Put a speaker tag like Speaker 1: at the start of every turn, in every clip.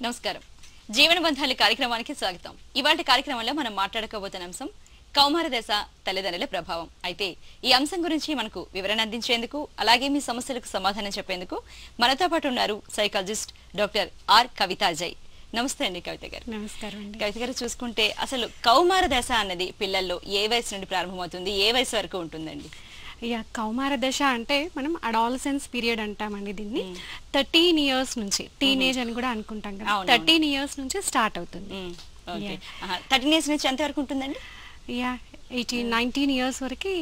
Speaker 1: నమస్కారం. జీవన బంధాల కార్యక్రమానికి స్వాగతం. ఇవాల్టి కార్యక్రమంలో మనం మాట్లాడుకోబోతున్న అంశం కౌమార దశ తల్లిదండ్రుల ప్రభావం. అయితే ఈ అంశం గురించి మనకు వివరణ అందించేందుకు అలాగే మీ సమస్యలకు సమాధానం చెప్పేందుకు మనతో పాటు ఉన్నారు సైకాలజిస్ట్ డాక్టర్ ఆర్ కవిత అజయ్. నమస్తే అండి కవిత గారు.
Speaker 2: నమస్కారం అండి.
Speaker 1: కవిత గారు, చూసుకుంటే అసలు కౌమార దశ అన్నది పిల్లల్లో ఏ వయసు నుండి ప్రారంభమవుతుంది, ఏ వయసు వరకు ఉంటుందండి?
Speaker 2: కౌమార దశ అంటే మనం అడాలసెన్స్ పీరియడ్ అంటామండి. దీన్ని 13 years నుంచి టీనేజ్ అని కూడా అనుకుంటాం కదా, 13 years నుంచి స్టార్ట్ అవుతుంది.
Speaker 1: 13 years నుంచి ఎంత వరకు ఉంటుందండి?
Speaker 2: 19 years వరకు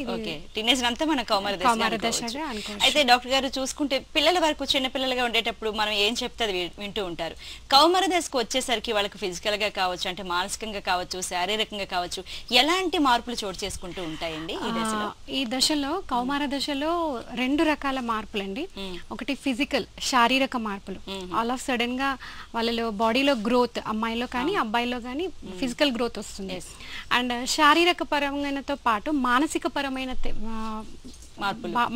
Speaker 1: టీనేజ్ అంతా మన కౌమార దశగా అనుకోవచ్చు. అయితే డాక్టర్ గారు, చూసుకుంటే పిల్లల వరకు చిన్న పిల్లలుగా ఉండేటప్పుడు మనం ఏం చెప్తే అది వింటూ ఉంటారు. కౌమార దశకు వచ్చేసరికి వాళ్ళకి ఫిజికల్ గా కావచ్చు, అంటే మానసికంగా కావచ్చు, శారీరకంగా కావచ్చు, ఎలాంటి మార్పులు చోటు చేసుకుంటూ ఉంటాయండి ఈ దశలో?
Speaker 2: ఈ దశలో కౌమార దశలో 2 రకాల మార్పులండి. ఒకటి ఫిజికల్, శారీరక మార్పులు. ఆల్ ఆఫ్ సడన్ గా వాళ్ళలో బాడీలో గ్రోత్, అమ్మాయిలో కానీ అబ్బాయిలో కానీ ఫిజికల్ గ్రోత్ వస్తుంది. అండ్ శారీరక పరమైనతో పాటు మానసిక పరమైన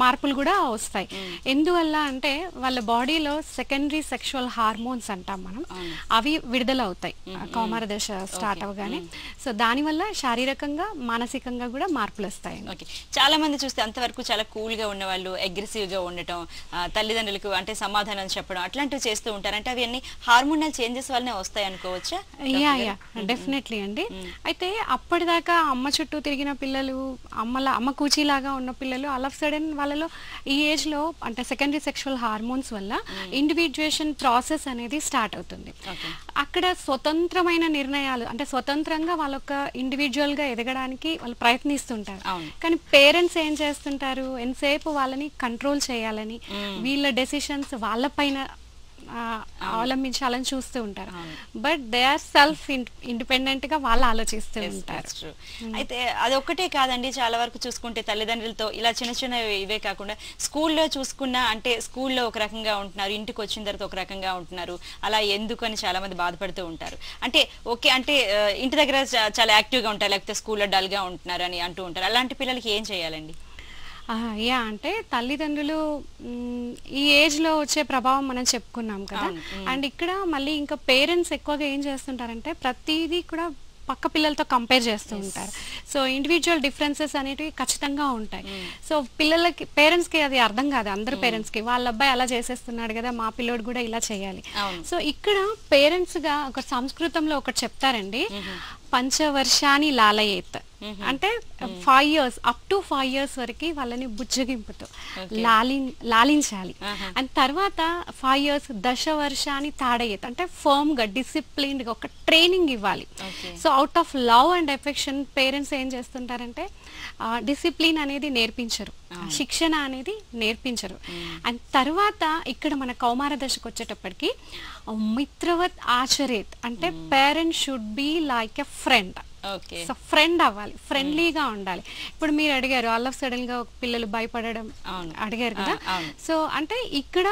Speaker 2: మార్పులు కూడా వస్తాయి. ఎందువల్ల అంటే వాళ్ళ బాడీలో సెకండరీ సెక్షువల్ హార్మోన్స్ అంటాం మనం, అవి విడుదల అవుతాయి కౌమార దశ స్టార్ట్ అవగానే. సో దానివల్ల శారీరకంగా మానసికంగా కూడా మార్పులు వస్తాయి.
Speaker 1: చాలా మంది చూస్తే అంతవరకు చాలా కూల్ గా ఉన్న వాళ్ళు అగ్రెసివ్ గా ఉండటం, తల్లిదండ్రులకు అంటే సమాధానం చెప్పడం, అట్లాంటివి చేస్తూ ఉంటారు. అంటే అవన్నీ హార్మోనల్ చేంజెస్ వల్లనే వస్తాయి అనుకోవచ్చా?
Speaker 2: డెఫినెట్లీ అండి. అయితే అప్పటిదాకా అమ్మ చుట్టూ తిరిగిన పిల్లలు, అమ్మ కూచీలాగా ఉన్న పిల్లలు ఆల్ ఆఫ్ సడన్ వాళ్ళలో ఈ ఏజ్ లో అంటే సెకండరీ సెక్షువల్ హార్మోన్స్ వల్ల ఇండివిడ్యుయేషన్ ప్రాసెస్ అనేది స్టార్ట్ అవుతుంది. అక్కడ స్వతంత్రమైన నిర్ణయాలు, అంటే స్వతంత్రంగా వాళ్ళొక ఇండివిజువల్ గా ఎదగడానికి వాళ్ళు ప్రయత్నిస్తుంటారు. కానీ పేరెంట్స్ ఏం చేస్తుంటారు, ఎంతసేపు వాళ్ళని కంట్రోల్ చేయాలని, వీళ్ళ డెసిషన్స్ వాళ్ళపైన అవలంబించాలని చూస్తూ ఉంటారు. But they are self independent గా వాళ్ళు ఆలోచిస్తూ ఉంటారు.
Speaker 1: అయితే అది ఒక్కటే కాదండి, చాలా వరకు చూసుకుంటే తల్లిదండ్రులతో ఇలా చిన్న చిన్న ఇవే కాకుండా స్కూల్లో చూసుకున్నా, అంటే స్కూల్లో ఒక రకంగా ఉంటున్నారు, ఇంటికి వచ్చిన తర్వాత ఒక రకంగా ఉంటున్నారు, అలా ఎందుకు అని చాలా మంది బాధపడుతూ ఉంటారు. అంటే ఓకే, అంటే ఇంటి దగ్గర చాలా యాక్టివ్ గా ఉంటారు, లేకపోతే స్కూల్లో డల్ గా ఉంటున్నారు అని అంటూ ఉంటారు. అలాంటి పిల్లలకి ఏం చేయాలండి?
Speaker 2: అంటే తల్లిదండ్రులు ఈ ఏజ్ లో వచ్చే ప్రభావం మనం చెప్పుకున్నాం కదా. అండ్ ఇక్కడ మళ్ళీ ఇంకా పేరెంట్స్ ఎక్కువగా ఏం చేస్తుంటారంటే ప్రతిదీ కూడా పక్క పిల్లలతో కంపేర్ చేస్తూ ఉంటారు. సో ఇండివిజువల్ డిఫరెన్సెస్ అనేటివి ఖచ్చితంగా ఉంటాయి. సో పిల్లలకి, పేరెంట్స్ కి అది అర్థం కాదు. అందరు పేరెంట్స్ కి వాళ్ళ అబ్బాయి అలా చేసేస్తున్నాడు కదా, మా పిల్లోడు కూడా ఇలా చేయాలి. సో ఇక్కడ పేరెంట్స్ గా ఒక సంస్కృతంలో ఒకటి చెప్తారండి, పంచవర్షాన్ని లాలయేత్. అంటే 5 years, అప్ టు 5 years వరకు వాళ్ళని బుజ్జగింపుతో లాలించాలి. అండ్ తర్వాత 5 years దశవర్షాన్ని తాడయేత్, అంటే ఫర్మ్ గా డిసిప్లిన్డ్ గా ఒక ట్రైనింగ్ ఇవ్వాలి. So out of love and affection parents ఏం చేస్తుంటారంటే డిసిప్లిన్ అనేది నేర్పించరు, శిక్షణ అనేది నేర్పించరు. అండ్ తర్వాత ఇక్కడ మన కౌమార దశకు వచ్చేటప్పటికి మిత్రవత్ ఆచరేత్, అంటే parent should be like a friend. So friend అవ్వాలి, ఫ్రెండ్లీగా ఉండాలి. ఇప్పుడు మీరు అడిగారు ఆల్ ఆఫ్ సడన్ గా పిల్లలు భయపడడం అడిగారు కదా. సో అంటే ఇక్కడ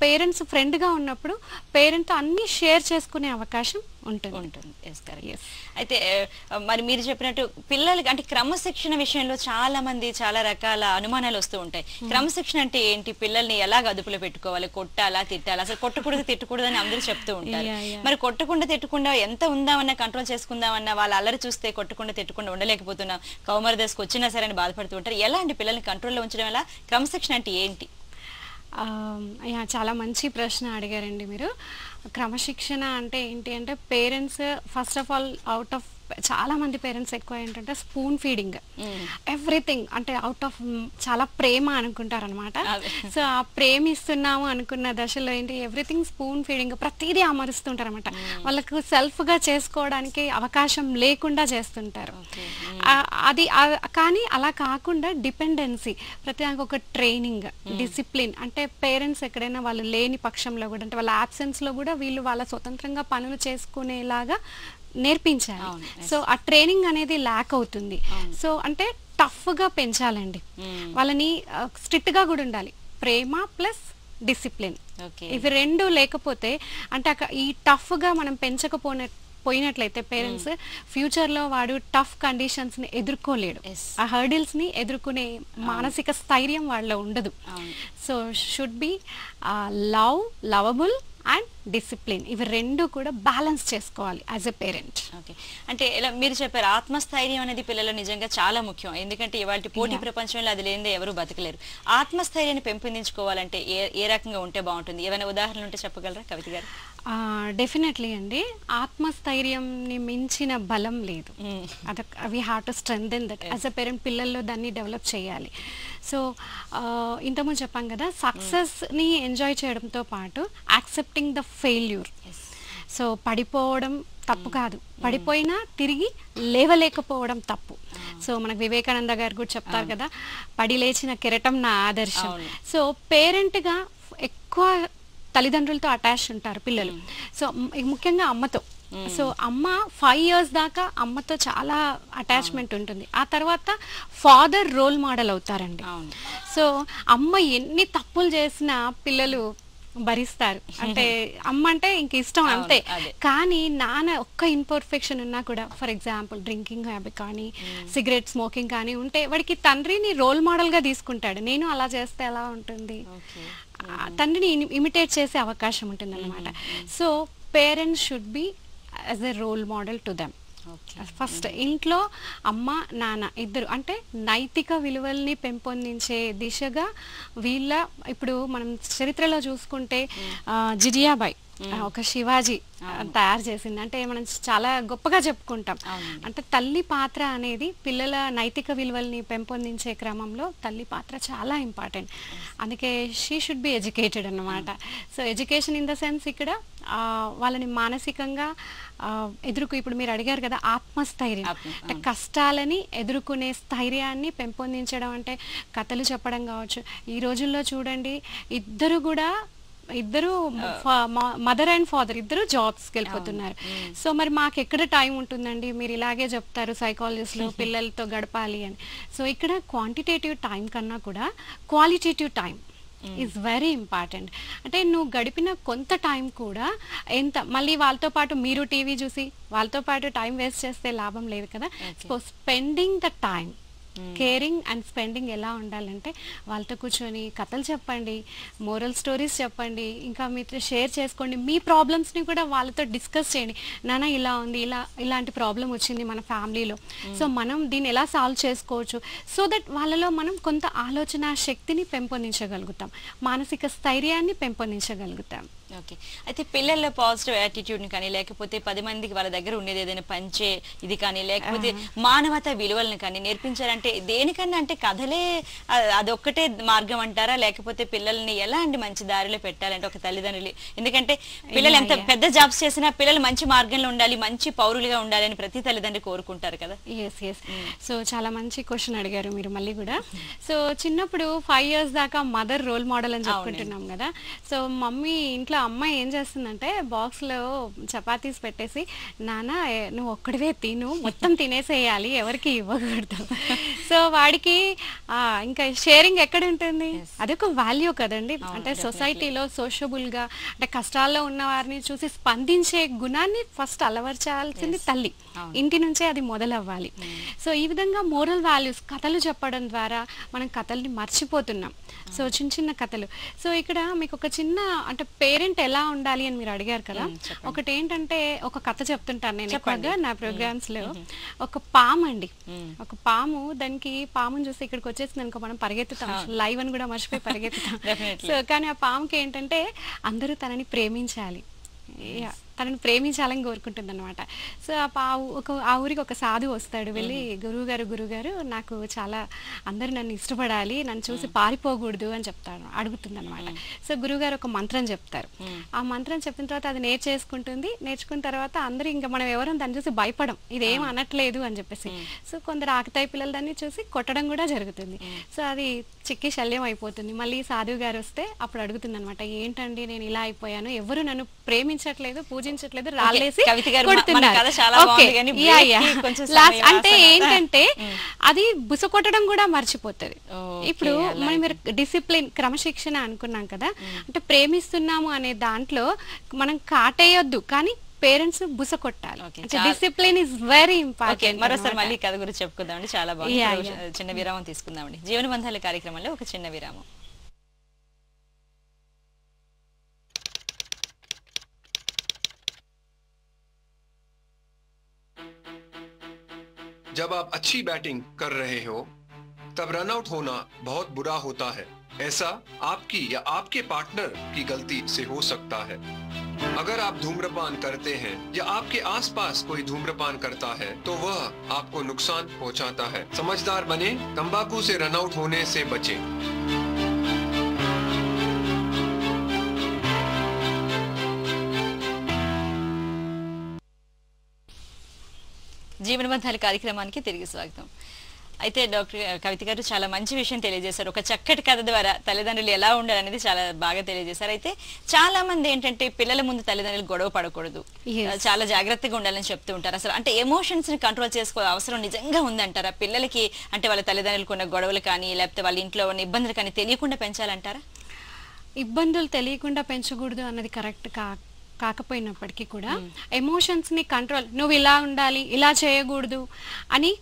Speaker 2: పేరెంట్స్ ఫ్రెండ్ గా ఉన్నప్పుడు పేరెంట్ అన్ని షేర్ చేసుకునే అవకాశం ఉంటుంది.
Speaker 1: అయితే మరి మీరు చెప్పినట్టు పిల్లలకి అంటే క్రమశిక్షణ విషయంలో చాలా మంది చాలా రకాల అనుమానాలు వస్తూ ఉంటాయి. క్రమశిక్షణ అంటే ఏంటి, పిల్లల్ని ఎలా అదుపులో పెట్టుకోవాలి, కొట్టాలా తిట్టాలా, అసలు కొట్టకూడదు తిట్టకూడదు అని అందరూ చెప్తూ ఉంటారు. మరి కొట్టకుండా తిట్టకుండా ఎంత ఉందామన్నా, కంట్రోల్ చేసుకుందామన్నా, వాళ్ళ అల్లరి చూస్తే కొట్టకుండా తిట్టకుండా ఉండలేకపోతున్నాం, కౌమార దశకు వచ్చినా సరే అని బాధపడుతూ ఉంటారు. ఎలా అండి పిల్లల్ని కంట్రోల్లో ఉంచడం ఎలా? క్రమశిక్షణ అంటే ఏంటి?
Speaker 2: చాలా మంచి ప్రశ్న అడిగారండి మీరు. క్రమశిక్షణ అంటే ఏంటి అంటే parents first of all out of చాలా మంది పేరెంట్స్ ఎక్కువ ఏంటంటే స్పూన్ ఫీడింగ్, ఎవ్రీథింగ్ అంటే అవుట్ ఆఫ్ చాలా ప్రేమ అనుకుంటారు అనమాట. సో ఆ ప్రేమిస్తున్నాము అనుకున్న దశలో ఏంటి ఎవ్రీథింగ్ స్పూన్ ఫీడింగ్, ప్రతిదీ అమరుస్తుంటారు అనమాట. వాళ్ళకు సెల్ఫ్ గా చేసుకోవడానికి అవకాశం లేకుండా చేస్తుంటారు. అది కానీ అలా కాకుండా డిపెండెన్సీ, ప్రతిదానికి ఒక ట్రైనింగ్, డిసిప్లిన్, అంటే పేరెంట్స్ ఎక్కడైనా వాళ్ళు లేని పక్షంలో కూడా, అంటే వాళ్ళ ఆబ్సెన్స్ లో కూడా వీళ్ళు వాళ్ళ స్వతంత్రంగా పనులు చేసుకునేలాగా నేర్పించాలి. సో ఆ ట్రైనింగ్ అనేది ల్యాక్ అవుతుంది. సో అంటే టఫ్ గా పెంచాలండి వాళ్ళని, స్ట్రిక్ట్ గా కూడా ఉండాలి. ప్రేమ ప్లస్ డిసిప్లిన్, ఇవి రెండు లేకపోతే అంటే ఈ టఫ్ గా మనం పోయినట్లయితే పేరెంట్స్ ఫ్యూచర్ లో వాడు టఫ్ కండిషన్స్ ని ఎదుర్కోలేడు, ఆ హర్డిల్స్ ని ఎదుర్కొనే మానసిక స్థైర్యం వాళ్ళలో ఉండదు. So should be lovable and discipline, ఇవి రెండు కూడా బ్యాలెన్స్ చేసుకోవాలి యాజ్ ఎ పేరెంట్.
Speaker 1: ఓకే, అంటే ఇలా మీరు చెప్పారు ఆత్మస్థైర్యం అనేది పిల్లలు నిజంగా చాలా ముఖ్యం. ఎందుకంటే ఇవాళ పోటీ ప్రపంచంలో అది లేనిదే ఎవరు బతకలేరు. ఆత్మస్థైర్యాన్ని పెంపొందించుకోవాలంటే ఏ రకంగా ఉంటే బాగుంటుంది? ఏమైనా ఉదాహరణలు ఉంటే చెప్పగలరా కవిత గారు?
Speaker 2: డెఫినెట్లీ అండి. ఆత్మస్థైర్యంని మించిన బలం లేదు. We have to strengthen that as a parent. పిల్లల్లో దాన్ని డెవలప్ చేయాలి. సో ఇంతకుముందు చెప్పాం కదా, సక్సెస్ని ఎంజాయ్ చేయడంతో పాటు యాక్సెప్టింగ్ ద ఫెయిల్యూర్. సో పడిపోవడం తప్పు కాదు, పడిపోయినా తిరిగి లేవలేకపోవడం తప్పు. సో మనకు వివేకానంద గారు కూడా చెప్తారు కదా, పడి లేచిన కెరటం నా ఆదర్శం. సో పేరెంట్గా ఎక్కువ తల్లిదండ్రులతో అటాచ్ ఉంటారు పిల్లలు. సో ముఖ్యంగా అమ్మతో. సో అమ్మ 5 years దాకా అమ్మతో చాలా అటాచ్మెంట్ ఉంటుంది. ఆ తర్వాత ఫాదర్ రోల్ మోడల్ అవుతారండి. సో అమ్మ ఎన్ని తప్పులు చేసినా పిల్లలు భరిస్తారు. అంటే అమ్మ అంటే ఇంక ఇష్టం అంతే. కానీ నాన్న ఒక్క ఇన్పర్ఫెక్షన్ ఉన్నా కూడా, ఫర్ ఎగ్జాంపుల్ డ్రింకింగ్ హ్యాబిట్ కానీ సిగరెట్ స్మోకింగ్ కానీ ఉంటే వాడికి తండ్రిని రోల్ మోడల్గా తీసుకుంటాడు. నేను అలా చేస్తే ఎలా ఉంటుంది, తండ్రిని ఇమిటేట్ చేసే అవకాశం ఉంటుంది అన్నమాట. So parents should be as a role model to them. First ఇంట్లో అమ్మ నాన్న ఇద్దరు అంటే నైతిక విలువల్ని పెంపొందించే దిశగా వీళ్ళ, ఇప్పుడు మనం చరిత్రలో చూసుకుంటే జిజియాబాయి ఒక శివాజీ తయారు చేసింది. అంటే మనం చాలా గొప్పగా చెప్పుకుంటాం. అంటే తల్లి పాత్ర అనేది పిల్లల నైతిక విలువల్ని పెంపొందించే క్రమంలో తల్లి పాత్ర చాలా ఇంపార్టెంట్. అందుకే షీ షుడ్ బి ఎడ్యుకేటెడ్ అన్నమాట. So education in the sense ఇక్కడ వాళ్ళని మానసికంగా ఇప్పుడు మీరు అడిగారు కదా ఆత్మస్థైర్యం, అంటే కష్టాలని ఎదుర్కొనే స్థైర్యాన్ని పెంపొందించడం అంటే కథలు చెప్పడం కావచ్చు. ఈ రోజుల్లో చూడండి, ఇద్దరు మదర్ అండ్ ఫాదర్ ఇద్దరు జాబ్స్కి వెళ్ళిపోతున్నారు. సో మరి మాకు ఎక్కడ టైం ఉంటుందండి? మీరు ఇలాగే చెప్తారు సైకాలజిస్టులు పిల్లలతో గడపాలి అని. సో ఇక్కడ క్వాంటిటేటివ్ టైం కన్నా కూడా qualitative time is very important. అంటే నువ్వు గడిపిన కొంత టైం కూడా మళ్ళీ వాళ్ళతో పాటు మీరు టీవీ చూసి వాళ్ళతో పాటు టైం వేస్ట్ చేస్తే లాభం లేదు కదా. So spending the time, caring and spending ఎలా ఉండాలంటే వాళ్ళతో కూర్చొని కథలు చెప్పండి, మోరల్ స్టోరీస్ చెప్పండి, ఇంకా మీతో షేర్ చేసుకోండి, మీ ప్రాబ్లమ్స్ని కూడా వాళ్ళతో డిస్కస్ చేయండి. నాన్న ఇలా ఉంది, ఇలాంటి ప్రాబ్లం వచ్చింది మన ఫ్యామిలీలో, సో మనం దీన్ని ఎలా సాల్వ్ చేసుకోవచ్చు. సో దట్ వాళ్ళలో మనం కొంత ఆలోచన శక్తిని పెంపొందించగలుగుతాం, మానసిక స్థైర్యాన్ని పెంపొందించగలుగుతాం.
Speaker 1: ఓకే, అయితే పిల్లల్లో పాజిటివ్ యాటిట్యూడ్ని కానీ లేకపోతే 10 మందికి వాళ్ళ దగ్గర ఉండేది ఏదైనా పంచే ఇది కానీ లేకపోతే మానవతా విలువలను కానీ నేర్పించాలంటే దేనికన్నా అంటే కథలే అదొక్కటే మార్గం అంటారా? లేకపోతే పిల్లల్ని ఎలా అండి మంచి దారిలో పెట్టాలంటే ఒక తల్లిదండ్రులు, ఎందుకంటే పిల్లలు ఎంత పెద్ద జాబ్స్ చేసినా పిల్లలు మంచి మార్గంలో ఉండాలి, మంచి పౌరులుగా ఉండాలి అని ప్రతి తల్లిదండ్రులు కోరుకుంటారు కదా.
Speaker 2: ఎస్. సో చాలా మంచి క్వశ్చన్ అడిగారు మీరు మళ్ళీ కూడా. సో చిన్నప్పుడు 5 years దాకా మదర్ రోల్ మోడల్ అని చెప్పుకుంటున్నాం కదా. సో మమ్మీ ఇంట్లో అమ్మాయి ఏం చేస్తుందంటే బాక్స్లో చపాతీస్ పెట్టేసి, నాన్న నువ్వు ఒక్కడివే తిను, మొత్తం తినేసేయాలి, ఎవరికి ఇవ్వకూడదు. సో వాడికి ఇంకా షేరింగ్ ఎక్కడ ఉంటుంది? అదొక వాల్యూ కదండి. అంటే సొసైటీలో సోషబుల్గా అంటే కష్టాల్లో ఉన్న వారిని చూసి స్పందించే గుణాన్ని ఫస్ట్ అలవర్చాల్సింది తల్లి, ఇంటి నుంచే అది మొదలవ్వాలి. సో ఈ విధంగా మోరల్ వాల్యూస్ కథలు చెప్పడం ద్వారా మనం కథల్ని మర్చిపోతున్నాం. సో చిన్న కథలు. సో ఇక్కడ మీకు ఒక చిన్న అంటే పేరెంట్ ఎలా ఉండాలి అని మీరు అడిగారు కదా. ఒకటి ఏంటంటే ఒక కథ చెప్తుంటాను నేను ఎక్కువగా నా ప్రోగ్రామ్స్ లో. ఒక పాము అండి, ఒక పాము, దానికి పాముని చూస్తే ఇక్కడికి వచ్చేసింది అనుకో మనం పరిగెత్తుతాం, లైవ్ అని కూడా మర్చిపోయి పరిగెత్తుతాం. సో కానీ ఆ పాముకి ఏంటంటే అందరూ తనని ప్రేమించాలి, తనని ప్రేమించాలని కోరుకుంటుంది అనమాట. సో ఆ ఊరికి ఒక సాధువు వస్తాడు, వెళ్ళి గురువుగారు నాకు చాలా అందరూ నన్ను ఇష్టపడాలి, నన్ను చూసి పారిపోకూడదు అని అడుగుతుంది అనమాట. సో గురువుగారు ఒక మంత్రం చెప్తారు. ఆ మంత్రం చెప్పిన తర్వాత అది నేర్చుకున్న తర్వాత అందరూ ఇంకా మనం ఎవరో దాన్ని చూసి భయపడం, ఇదేం అనట్లేదు అని చెప్పేసి. సో కొందరు ఆకతాయి పిల్లలు దాన్ని చూసి కొట్టడం కూడా జరుగుతుంది. సో అది చిక్కి శల్యం అయిపోతుంది. మళ్ళీ సాధువు గారు వస్తే అప్పుడు అడుగుతుంది అనమాట, ఏంటండి నేను ఇలా అయిపోయాను, ఎవరు నన్ను ప్రేమించట్లేదు, పూజించట్లేదు, రాళ్ళేసి కొడుతున్నారు. అంటే ఏంటంటే అది బుస కొట్టడం కూడా మర్చిపోతుంది. ఇప్పుడు మనం డిసిప్లిన్ క్రమశిక్షణ అనుకున్నాం కదా, అంటే ప్రేమిస్తున్నాము అనే దాంట్లో మనం కాటేయొద్దు, కానీ పేరెంట్స్ బుస కొట్టాలి. Discipline is very important.
Speaker 1: మరోసారి మళ్ళీ కథ గురించి చెప్పుకుందామండి, చాలా బాగుంది. చిన్న విరామం తీసుకుందామండి. జీవనబంధాల కార్యక్రమంలో ఒక చిన్న విరామం.
Speaker 3: जब आप अच्छी बैटिंग कर रहे हो तब रन आउट होना बहुत बुरा होता है। ऐसा आपकी या आपके पार्टनर की गलती से हो सकता है। अगर आप धूम्रपान करते हैं या आपके आसपास कोई धूम्रपान करता है तो वह आपको नुकसान पहुंचाता है। समझदार बने, तंबाकू से रन आउट होने से बचें।
Speaker 1: జీవనబంధాల కార్యక్రమానికి తిరిగి స్వాగతం. అయితే డాక్టర్ కవిత గారు చాలా మంచి విషయం తెలియజేశారు. ఒక చక్కటి కథ ద్వారా తల్లిదండ్రులు ఎలా ఉండాలనేది చాలా బాగా తెలియజేశారు. అయితే చాలా మంది ఏంటంటే పిల్లల ముందు తల్లిదండ్రులు గొడవ పడకూడదు, చాలా జాగ్రత్తగా ఉండాలని చెప్తూ ఉంటారు. అసలు అంటే ఎమోషన్స్ ని కంట్రోల్ చేసుకోవాల్సిన అవసరం నిజంగా ఉందంటారా? పిల్లలకి అంటే వాళ్ళ తల్లిదండ్రులకు ఉన్న గొడవలు కానీ లేకపోతే వాళ్ళ ఇంట్లో ఉన్న ఇబ్బందులు కానీ తెలియకుండా పెంచాలంటారా?
Speaker 2: ఇబ్బందులు తెలియకుండా పెంచకూడదు అన్నది కరెక్ట్ కాకపోయినప్పటికీ కూడా ఎమోషన్స్ ని కంట్రోల్, నువ్వు ఇలా ఉండాలి, ఇలా చేయకూడదు అని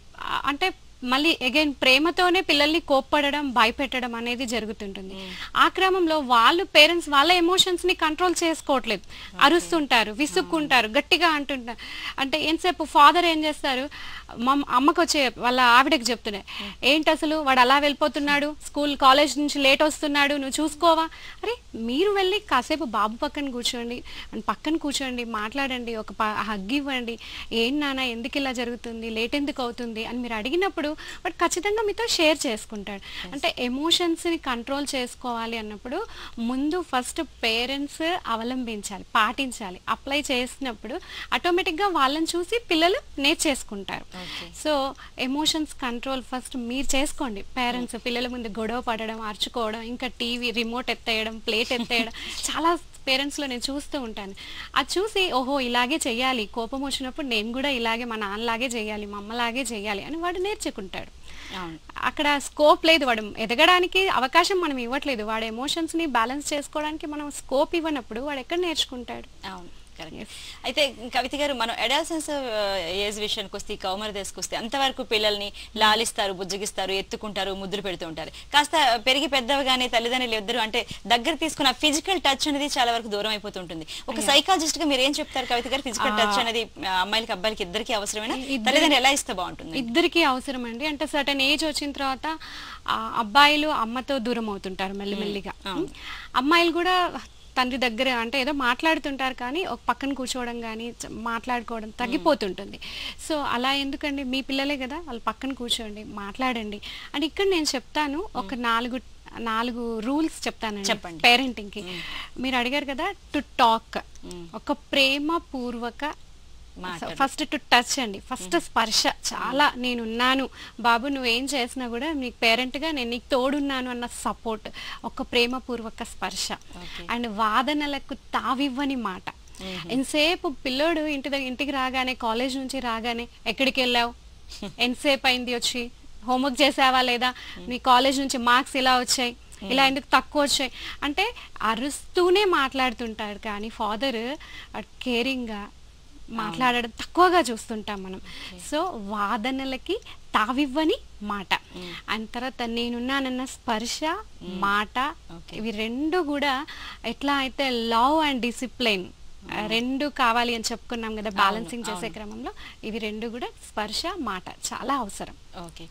Speaker 2: అంటే మళ్ళీ అగైన్ ప్రేమతోనే పిల్లల్ని కోప్పడడం, భయపెట్టడం అనేది జరుగుతుంటుంది. ఆ క్రమంలో వాళ్ళు పేరెంట్స్ వాళ్ళ ఎమోషన్స్ ని కంట్రోల్ చేసుకోవట్లేదు, అరుస్తుంటారు, విసుక్కుంటారు, గట్టిగా అంటుంటారు. అంటే ఎంతసేపు ఫాదర్ ఏం చేస్తారు, అమ్మకు వచ్చే వాళ్ళ ఆవిడకి చెప్తున్నాయి, ఏంటి అసలు వాడు అలా వెళ్ళిపోతున్నాడు, స్కూల్ కాలేజ్ నుంచి లేట్ వస్తున్నాడు, నువ్వు చూసుకోవా? అరే మీరు వెళ్ళి కాసేపు బాబు పక్కన కూర్చోండి, పక్కన కూర్చోండి, మాట్లాడండి, ఒక హగ్ ఇవ్వండి, ఏంటి నాన్న ఎందుకు ఇలా జరుగుతుంది, లేట్ ఎందుకు అవుతుంది అని మీరు అడిగినప్పుడు వాడు ఖచ్చితంగా మీతో షేర్ చేసుకుంటాడు. అంటే ఎమోషన్స్ని కంట్రోల్ చేసుకోవాలి అన్నప్పుడు ముందు ఫస్ట్ పేరెంట్స్ అవలంబించాలి, పాటించాలి. అప్లై చేసినప్పుడు ఆటోమేటిక్గా వాళ్ళని చూసి పిల్లలు నేర్చేసుకుంటారు. సో ఎమోషన్స్ కంట్రోల్ ఫస్ట్ మీరు చేసుకోండి. పేరెంట్స్ పిల్లల ముందు గొడవ పడడం, అరుచుకోవడం, ఇంకా టీవీ రిమోట్ ఎత్తేయడం, ప్లేట్ ఎత్తేయడం చాలా పేరెంట్స్లో నేను చూస్తూ ఉంటాను. అది చూసి ఓహో ఇలాగే చెయ్యాలి, కోపం వచ్చినప్పుడు నేను కూడా ఇలాగే మా నాన్నలాగే చేయాలి, మా అమ్మలాగే చేయాలి అని వాడు నేర్చుకుంటాడు. అక్కడ స్కోప్ లేదు, వాడు ఎదగడానికి అవకాశం మనం ఇవ్వట్లేదు. వాడు ఎమోషన్స్ని బ్యాలెన్స్ చేసుకోవడానికి మనం స్కోప్ ఇవ్వనప్పుడు వాడు ఎక్కడ నేర్చుకుంటాడు?
Speaker 1: అవును, కరెక్ట్. అయితే కవిత గారు, మనం అడాలసెన్స్ ఏజ్ విషయానికి వస్తే, కౌమార దశకు వస్తే అంతవరకు పిల్లల్ని లాలిస్తారు, బుజ్జగిస్తారు, ఎత్తుకుంటారు, ముద్దులు పెడుతూ ఉంటారు. కాస్త పెరిగి పెద్దవగానే తల్లిదండ్రులు ఇద్దరు అంటే దగ్గర తీసుకున్న ఫిజికల్ టచ్ అనేది చాలా వరకు దూరం అయిపోతుంటుంది. ఒక సైకాలజిస్ట్ గా మీరు ఏం చెప్తారు కవిత గారు? ఫిజికల్ టచ్ అనేది అమ్మాయిలకి అబ్బాయిలకి ఇద్దరికి అవసరమైన, తల్లిదండ్రులు ఎలా ఇస్తే బాగుంటుంది?
Speaker 2: ఇద్దరికి అవసరం అండి. అంటే సర్టన్ ఏజ్ వచ్చిన తర్వాత అబ్బాయిలు అమ్మతో దూరం అవుతుంటారు మెల్లిమెల్లిగా, అమ్మాయిలు కూడా తండ్రి దగ్గర అంటే ఏదో మాట్లాడుతుంటారు కానీ ఒక పక్కన కూర్చోవడం కానీ మాట్లాడుకోవడం తగ్గిపోతుంటుంది. సో అలా ఎందుకండి, మీ పిల్లలే కదా, వాళ్ళు పక్కన కూర్చోండి, మాట్లాడండి. అండ్ ఇక్కడ నేను చెప్తాను ఒక నాలుగు రూల్స్ చెప్తానండి పేరెంటింగ్ కి. మీరు అడిగారు కదా టు టాక్, ఒక ప్రేమ పూర్వక ఫస్ట్ టు టచ్ అండి, ఫస్ట్ స్పర్శ. చాలా నేనున్నాను బాబు, నువ్వేం చేసినా కూడా నీకు పేరెంట్గా నేను నీకు తోడున్నాను అన్న సపోర్ట్, ఒక ప్రేమపూర్వక స్పర్శ. అండ్ వాదనలకు తావివ్వని మాట. ఎంతసేపు పిల్లోడు ఇంటికి రాగానే, కాలేజ్ నుంచి రాగానే ఎక్కడికి వెళ్ళావు, ఎంతసేపు అయింది వచ్చి, హోంవర్క్ చేసావా లేదా, నీ కాలేజ్ నుంచి మార్క్స్ ఇలా వచ్చాయి, ఇలా ఎందుకు తక్కువ వచ్చాయి అంటే అరుస్తూనే మాట్లాడుతుంటాడు. కానీ ఫాదర్ కేరింగ్గా మాట్లాడడం తక్కువగా చూస్తుంటాం మనం. సో వాదనలకి తావివ్వని మాట, అండ్ తర్వాత నేనున్నానన్న స్పర్శ, మాట, ఇవి రెండు కూడా ఎట్లా అయితే లవ్ అండ్ డిసిప్లిన్ రెండు కావాలి అని చెప్పుకున్నాం కదా బ్యాలెన్సింగ్ చేసే క్రమంలో, ఇవి రెండు కూడా స్పర్శ, మాట చాలా అవసరం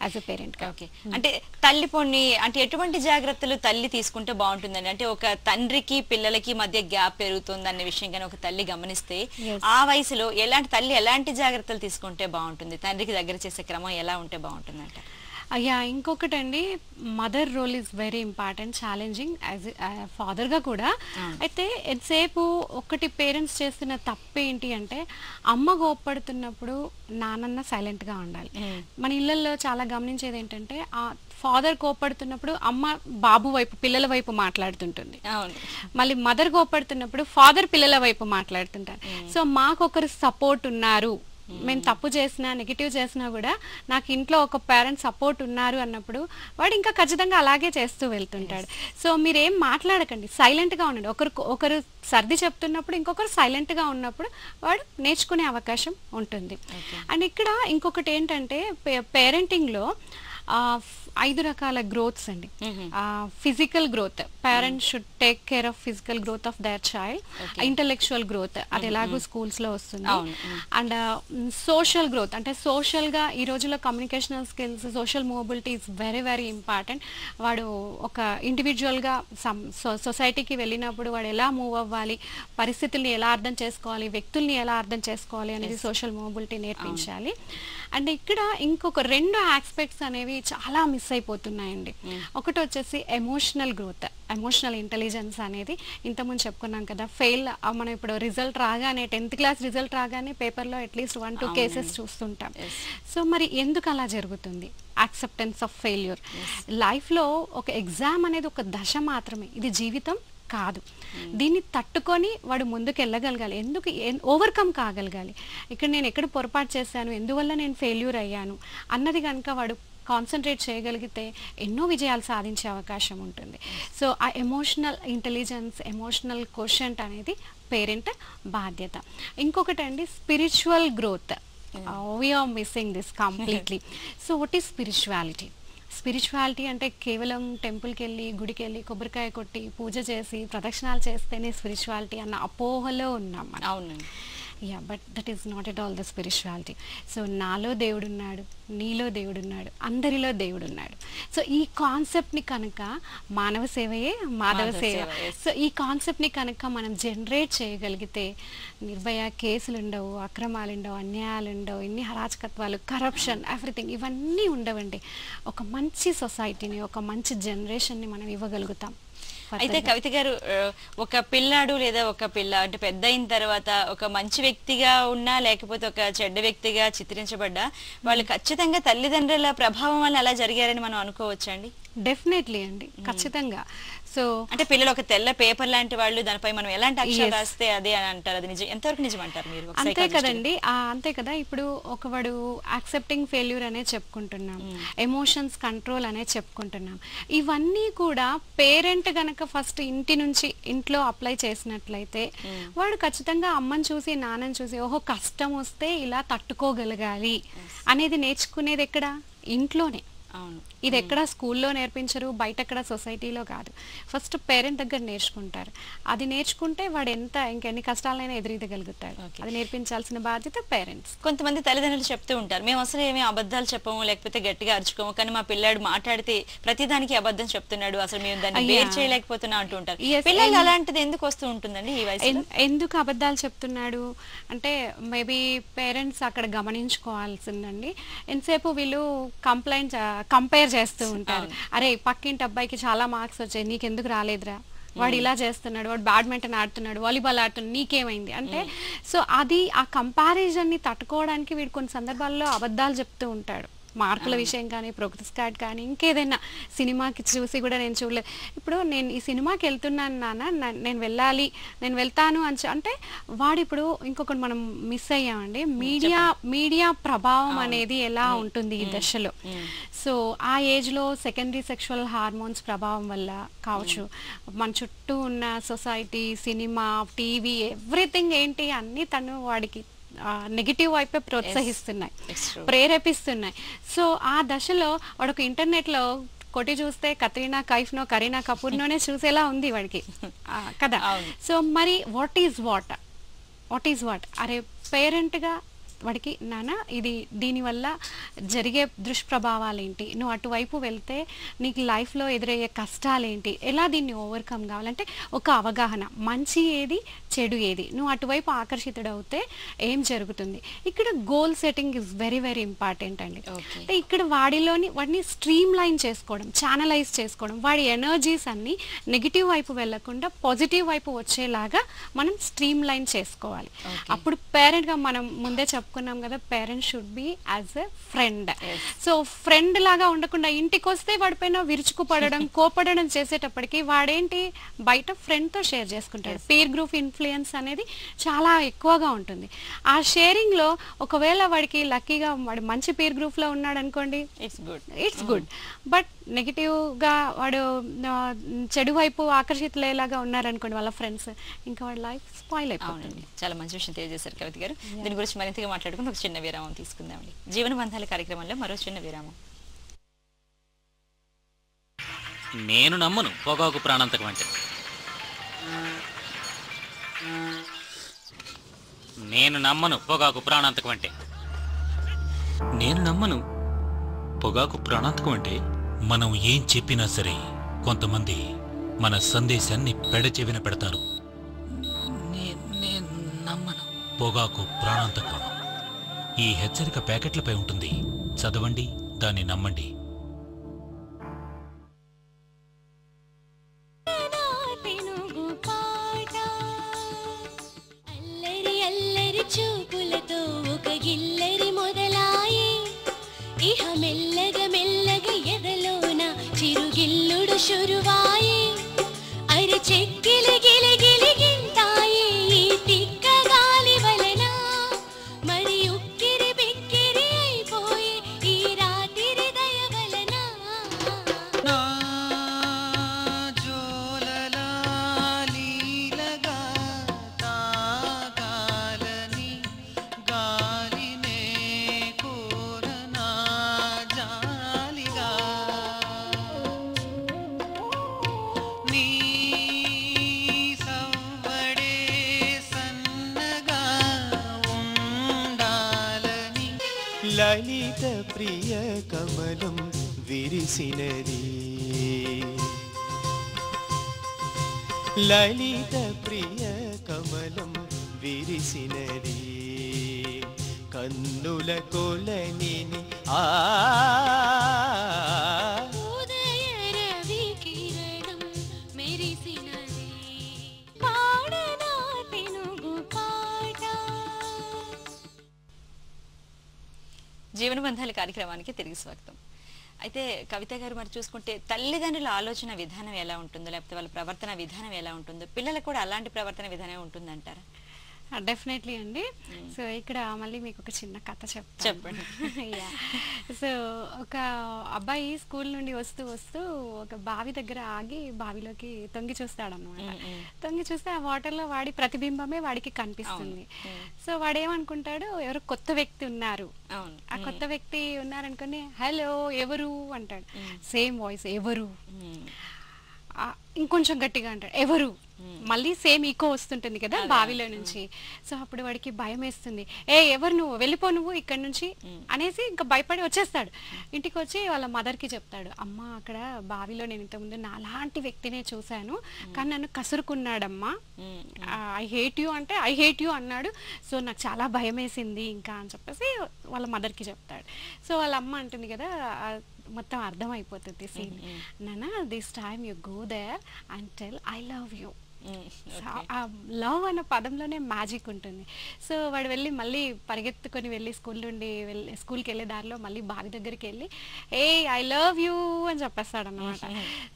Speaker 2: యాజ్ ఎ పేరెంట్.
Speaker 1: ఓకే, అంటే తల్లి పొన్ని అంటే ఎటువంటి జాగ్రత్తలు తల్లి తీసుకుంటే బాగుంటుందండి? అంటే ఒక తండ్రికి పిల్లలకి మధ్య గ్యాప్ పెరుగుతుంది అనే విషయం కానీ ఒక తల్లి గమనిస్తే ఆ వయసులో తల్లి ఎలాంటి జాగ్రత్తలు తీసుకుంటే బాగుంటుంది? తండ్రికి దగ్గర చేసే క్రమం ఎలా ఉంటే బాగుంటుంది అంటే?
Speaker 2: అయ్యా ఇంకొకటండి, mother role is very important, challenging as ఫాదర్గా కూడా. అయితే ఎంతసేపు ఒకటి పేరెంట్స్ చేస్తున్న తప్పు ఏంటి అంటే, అమ్మ కోప్పడుతున్నప్పుడు నాన్న సైలెంట్గా ఉండాలి. మన ఇళ్ళల్లో చాలా గమనించేది ఏంటంటే, ఆ ఫాదర్ కోప్పడుతున్నప్పుడు అమ్మ బాబు వైపు, పిల్లల వైపు మాట్లాడుతుంటుంది. మళ్ళీ మదర్ కోప్పడుతున్నప్పుడు ఫాదర్ పిల్లల వైపు మాట్లాడుతుంటారు. సో మాకొకరు సపోర్ట్ ఉన్నారు, మేము తప్పు చేసినా నెగిటివ్ చేసినా కూడా నాకు ఇంట్లో ఒక పేరెంట్ సపోర్ట్ ఉన్నారు అన్నప్పుడు వాడు ఇంకా ఖచ్చితంగా అలాగే చేస్తూ వెళ్తుంటాడు. సో మీరేం మాట్లాడకండి, సైలెంట్గా ఉండండి. ఒకరు సర్ది చెప్తున్నప్పుడు ఇంకొకరు సైలెంట్గా ఉన్నప్పుడు వాడు నేర్చుకునే అవకాశం ఉంటుంది. అండ్ ఇక్కడ ఇంకొకటి ఏంటంటే పేరెంటింగ్లో 5 రకాల గ్రోత్స్ అండి. Physical growth, parents should take care of physical growth of their child. Intellectual growth అది ఎలాగో స్కూల్స్ లో వస్తుంది. అండ్ సోషల్ గ్రోత్ అంటే సోషల్ గా ఈ రోజుల్లో communicational skills, social mobility is very very important. వాడు ఒక ఇండివిజువల్ గా సొసైటీకి వెళ్ళినప్పుడు వాడు ఎలా మూవ్ అవ్వాలి, పరిస్థితుల్ని ఎలా అర్థం చేసుకోవాలి, వ్యక్తుల్ని ఎలా అర్థం చేసుకోవాలి అనేది సోషల్ మొబిలిటీ నేర్పించాలి. అండ్ ఇక్కడ ఇంకొక 2 ఆస్పెక్ట్స్ అనేవి చాలా మిస్ అయిపోతున్నాయండి. ఒకటి వచ్చేసి ఎమోషనల్ గ్రోత్, ఎమోషనల్ ఇంటెలిజెన్స్ అనేది ఇంతకుముందు చెప్పుకున్నాం కదా. మనం ఇప్పుడు రిజల్ట్ రాగానే 10th క్లాస్ రిజల్ట్ రాగానే పేపర్లో అట్లీస్ట్ 1-2 కేసెస్ చూస్తుంటాం. సో మరి ఎందుకు అలా జరుగుతుంది? Acceptance of failure. లైఫ్లో ఒక ఎగ్జామ్ అనేది ఒక దశ మాత్రమే, ఇది జీవితం కాదు. దీన్ని తట్టుకొని వాడు ముందుకు వెళ్ళగలగాలి, ఎందుకు ఓవర్కమ్ కాగలగాలి. ఇక్కడ నేను ఎక్కడ పొరపాటు చేశాను, ఎందువల్ల నేను ఫెయిల్యూర్ అయ్యాను అన్నది కనుక వాడు కాన్సన్ట్రేట్ చేయగలిగితే ఎన్నో విజయాలు సాధించే అవకాశం ఉంటుంది. సో ఆ ఎమోషనల్ ఇంటెలిజెన్స్, ఎమోషనల్ క్వోషంట్ అనేది పేరెంట్ బాధ్యత. ఇంకొకటి అండి spiritual growth. we are missing this completely. So what is spirituality? Spirituality అంటే కేవలం టెంపుల్కి వెళ్ళి, గుడికి వెళ్ళి, కొబ్బరికాయ కొట్టి, పూజ చేసి, ప్రదక్షిణాలు చేస్తేనే స్పిరిచువాలిటీ అన్న అపోహలో ఉన్నాం మనం.
Speaker 1: అవునండి.
Speaker 2: Yeah, but that is not at all the spirituality. So నాలో దేవుడు ఉన్నాడు, నీలో దేవుడు ఉన్నాడు, అందరిలో దేవుడు ఉన్నాడు. సో ఈ కాన్సెప్ట్ని కనుక మానవ సేవయే మాధవ సేవ. సో ఈ కాన్సెప్ట్ని కనుక మనం జనరేట్ చేయగలిగితే నిర్భయ కేసులు ఉండవు, అక్రమాలు ఉండవు, అన్యాయాలు ఉండవు, ఇన్ని హరాచకత్వాలు, కరప్షన్, ఎవ్రీథింగ్ ఇవన్నీ ఉండవండి. ఒక మంచి సొసైటీని, ఒక మంచి జనరేషన్ని మనం ఇవ్వగలుగుతాం.
Speaker 1: అయితే కవిత గారు, ఒక పిల్లాడు లేదా ఒక పిల్ల అంటే పెద్ద అయిన తర్వాత ఒక మంచి వ్యక్తిగా ఉన్నా లేకపోతే ఒక చెడ్డ వ్యక్తిగా చిత్రించబడ్డా వాళ్ళు ఖచ్చితంగా తల్లిదండ్రుల ప్రభావం వల్ల అలా జరిగారని మనం అనుకోవచ్చండి?
Speaker 2: డెఫినెట్లీ అండి, ఖచ్చితంగా. సో
Speaker 1: అంటే పిల్లలు ఒక తెల్ల పేపర్ లాంటి వాళ్ళు, దానిపై మనం ఎలాంటి అక్షరాలు రాస్తే అదే అని అంటారు. అది నిజం, ఎంతవరకు నిజం అంటారు మీరు?
Speaker 2: అంతే కదండి, అంతే కదా. ఇప్పుడు ఒకవాడు యాక్సెప్టింగ్ ఫెయిల్యూర్ అనే చెప్పుకుంటున్నాం, ఎమోషన్స్ కంట్రోల్ అనే చెప్పుకుంటున్నాం. ఇవన్నీ కూడా పేరెంట్ గనక ఫస్ట్ ఇంట్లో అప్లై చేసినట్లయితే వాడు ఖచ్చితంగా అమ్మని చూసి, నాన్నని చూసి, ఓహో కష్టం వస్తే ఇలా తట్టుకోగలగాలి అనేది నేర్చుకునేది ఎక్కడ? ఇంట్లోనే. ఇది ఎక్కడ స్కూల్లో నేర్పించరు, బయట ఎక్కడ సొసైటీలో కాదు. ఫస్ట్ పేరెంట్ దగ్గర నేర్చుకుంటారు. అది నేర్చుకుంటే వాడు ఇంకెన్ని కష్టాలైనా ఎదురీదగలుగుతాడు. అది నేర్పించాల్సిన బాధ్యత పేరెంట్స్.
Speaker 1: కొంతమంది తల్లిదండ్రులు చెప్తూ ఉంటారు, మేము అసలు ఏమీ అబద్ధాలు చెప్పము, లేకపోతే గట్టిగా అరుచుకోము, కానీ మా పిల్లాడు మాట్లాడితే ప్రతిదానికి అబద్ధం చెప్తున్నాడు, అసలు మేము దాన్ని బేర్ చేయలేకపోతున్నాం అంటూ ఉంటారు. పిల్లలు అలాంటిది ఎందుకు వస్తూ ఉంటుందండి ఈ వయసులో?
Speaker 2: ఎందుకు అబద్ధాలు చెప్తున్నాడు అంటే మేబీ పేరెంట్స్ అక్కడ గమనించుకోవాల్సిందండి. ఎంతసేపు వీళ్ళు కంపేర్ చేస్తూ ఉంటారు. అరే పక్కింటి అబ్బాయికి చాలా మార్క్స్ వచ్చాయి, నీకెందుకు రాలేదురా, వాడు ఇలా చేస్తున్నాడు, వాడు బ్యాడ్మింటన్ ఆడుతున్నాడు, వాలీబాల్ ఆడుతున్నాడు, నీకేమైంది అంటే. సో అది ఆ కంపారిజన్ ని తట్టుకోవడానికి వీడు కొన్ని సందర్భాల్లో అబద్ధాలు చెప్తూ ఉంటాడు. మార్కుల విషయం కానీ, ప్రోగ్రెస్ కార్డ్ కానీ, ఇంకేదైనా సినిమాకి చూసి కూడా నేను చూడలేదు, ఇప్పుడు నేను ఈ సినిమాకి వెళ్తున్నాను నాన్న, నేను వెళ్తాను అని అంటే వాడు ఇప్పుడు ఇంకొకటి మనం మిస్ అయ్యామండి. మీడియా ప్రభావం అనేది ఎలా ఉంటుంది ఈ దశలో. సో ఆ ఏజ్లో సెకండరీ సెక్షువల్ హార్మోన్స్ ప్రభావం వల్ల కావచ్చు, మన చుట్టూ ఉన్న సొసైటీ, సినిమా, టీవీ, ఎవ్రీథింగ్ ఏంటి అన్నీ తను వాడికి నెగిటివ్ వైపే ప్రోత్సహిస్తున్నాయి, ప్రేరేపిస్తున్నాయి. సో ఆ దశలో వాడు ఇంటర్నెట్లో కొట్టి చూస్తే కత్రీనా కైఫ్నో, కరీనా కపూర్నోనే చూసేలా ఉంది వాడికి కదా. సో మరి వాట్ ఈజ్ వాట్ అరే పేరెంట్గా వాడికి నాన్న ఇది దీనివల్ల జరిగే దుష్ప్రభావాలు ఏంటి, నువ్వు అటువైపు వెళ్తే నీకు లైఫ్లో ఎదురయ్యే కష్టాలు ఏంటి, ఎలా దీన్ని ఓవర్కమ్ కావాలంటే ఒక అవగాహన, మంచి ఏది చెడు ఏది, నువ్వు అటువైపు ఆకర్షితుడవుతే ఏం జరుగుతుంది. ఇక్కడ goal setting is very very important అండి. అంటే ఇక్కడ వాడిని స్ట్రీమ్ లైన్ చేసుకోవడం, ఛానలైజ్ చేసుకోవడం, వాడి ఎనర్జీస్ అన్ని నెగిటివ్ వైపు వెళ్లకుండా పాజిటివ్ వైపు వచ్చేలాగా మనం స్ట్రీమ్ లైన్ చేసుకోవాలి. అప్పుడు పేరెంట్గా మనం ముందే చెప్పుకున్నాం కదా, parents should be as a friend. So friend లాగా ఉండకుండా ఇంటికి వస్తే వాడిపైన విరుచుకుపడడం, కోపడడం చేసేటప్పటికి వాడేంటి బయట ఫ్రెండ్తో షేర్ చేసుకుంటాడు. పీర్ గ్రూప్ ఇన్ఫ్లుయెన్స్ అనేది చాలా ఎక్కువగా ఉంటుంది. ఆ షేరింగ్ లో ఒకవేళ వాడికి లక్కీగా వాడు మంచి పీర్ గ్రూప్ లో ఉన్నాడు అనుకోండి, ఇట్స్ గుడ్. బట్ నెగిటివ్ గా వాడు చెడు వైపు ఆకర్షితులేలాగా ఉన్నారనుకోండి వాళ్ళ ఫ్రెండ్స్, ఇంకా వాడి లైఫ్ స్పాయిల్ అయిపోతుంది.
Speaker 1: చాలా మంచి విషయం తెలియజేశారు కవిత గారు. దీని గురించి మరింతగా మాట్లాడుకుని ఒక చిన్న విరామం తీసుకుందామండి. జీవన బంధాల కార్యక్రమంలో మరో చిన్న విరామం.
Speaker 4: నేను నమ్మను పొగాకు ప్రాణాంతకం అంటే. నేను నమ్మను పొగాకు ప్రాణాంతకం అంటే.
Speaker 5: నేను నమ్మను పొగాకు ప్రాణాంతకం అంటే. మనం ఏం చెప్పినా సరే కొంతమంది మన సందేశాన్ని పెడచెవిన పెడతారు.
Speaker 4: నేను నమ్మను.
Speaker 5: పొగాకు ప్రాణాంతకం ఈ హెచ్చరిక ప్యాకెట్లపై ఉంటుంది, చదవండి, దాన్ని నమ్మండి.
Speaker 6: చూపులతో ఒక గిల్లరి మొదలాయి ఇహ మెల్లగా మెల్లగా ఎదలోన చిరుగిల్లుడు శురువాయి అరి చెక్కిలి గిలి గిలి గింతాయి ఈ తిక్క గాలి వలన మరి ఉక్కిరి బిక్కిరి అయిపోయి ఈ రాత్రి దయ వలన
Speaker 7: లలిత ప్రియ కమలం విరిసినది, లలిత ప్రియ కమలం విరిసినది, కన్నుల కొలని
Speaker 6: ఉదయ రవి కిరణం మెరిసినది పాడనా తెనుగు పాట.
Speaker 1: జీవనబంధాల కార్యక్రమానికి తిరిగి స్వాగతం. అయితే కవిత గారు, మరి చూసుకుంటే తల్లిదండ్రుల ఆలోచన విధానం ఎలా ఉంటుందో, లేకపోతే వాళ్ళ ప్రవర్తన విధానం ఎలా ఉంటుందో, పిల్లలకు కూడా అలాంటి ప్రవర్తన విధానం ఉంటుందంటారా?
Speaker 2: డెఫినెట్లీ అండి. సో ఇక్కడ మళ్ళీ మీకు ఒక చిన్న కథ
Speaker 1: చెప్పండి.
Speaker 2: సో ఒక అబ్బాయి స్కూల్ నుండి వస్తూ వస్తూ ఒక బావి దగ్గర ఆగి బావిలోకి తొంగి చూస్తాడన్నమాట. తొంగి చూస్తే ఆ వాటర్లో వాడి ప్రతిబింబమే వాడికి కనిపిస్తుంది. సో వాడు ఏమనుకుంటాడు, ఎవరు కొత్త వ్యక్తి ఉన్నారు, ఆ కొత్త వ్యక్తి ఉన్నారనుకుని హలో ఎవరు అంటాడు. సేమ్ వాయిస్ ఎవరు, ఇంకొంచెం గట్టిగా అంటాడు ఎవరు, మళ్ళీ సేమ్ ఈకో వస్తుంటుంది కదా బావిలో నుంచి. సో అప్పుడు వాడికి భయం వేస్తుంది, ఎవరు నువ్వు, వెళ్ళిపో నువ్వు ఇక్కడ నుంచి అనేసి ఇంకా భయపడి వచ్చేస్తాడు. ఇంటికి వచ్చి వాళ్ళ మదర్కి చెప్తాడు, అమ్మ అక్కడ బావిలో నేను ఇంతకుముందు నాలాంటి వ్యక్తినే చూశాను, కానీ నన్ను కసురుకున్నాడమ్మా, ఐ హేట్ యూ అంటే ఐ హేట్ యూ అన్నాడు, సో నాకు చాలా భయం వేసింది ఇంకా అని చెప్పేసి వాళ్ళ మదర్కి చెప్తాడు. సో వాళ్ళ అమ్మ అంటుంది కదా, మొత్తం అర్థమైపోతుంది సీన్, నాన్న this time you go there and tell I love you. ఆ లవ్ అన్న పదంలోనే మ్యాజిక్ ఉంటుంది. సో వాడు వెళ్ళి మళ్ళీ పరిగెత్తుకొని వెళ్ళి స్కూల్కి వెళ్ళే దారిలో మళ్ళీ బావి దగ్గరికి వెళ్ళి ఐ లవ్ యూ అని చెప్పేస్తాడు అన్నమాట.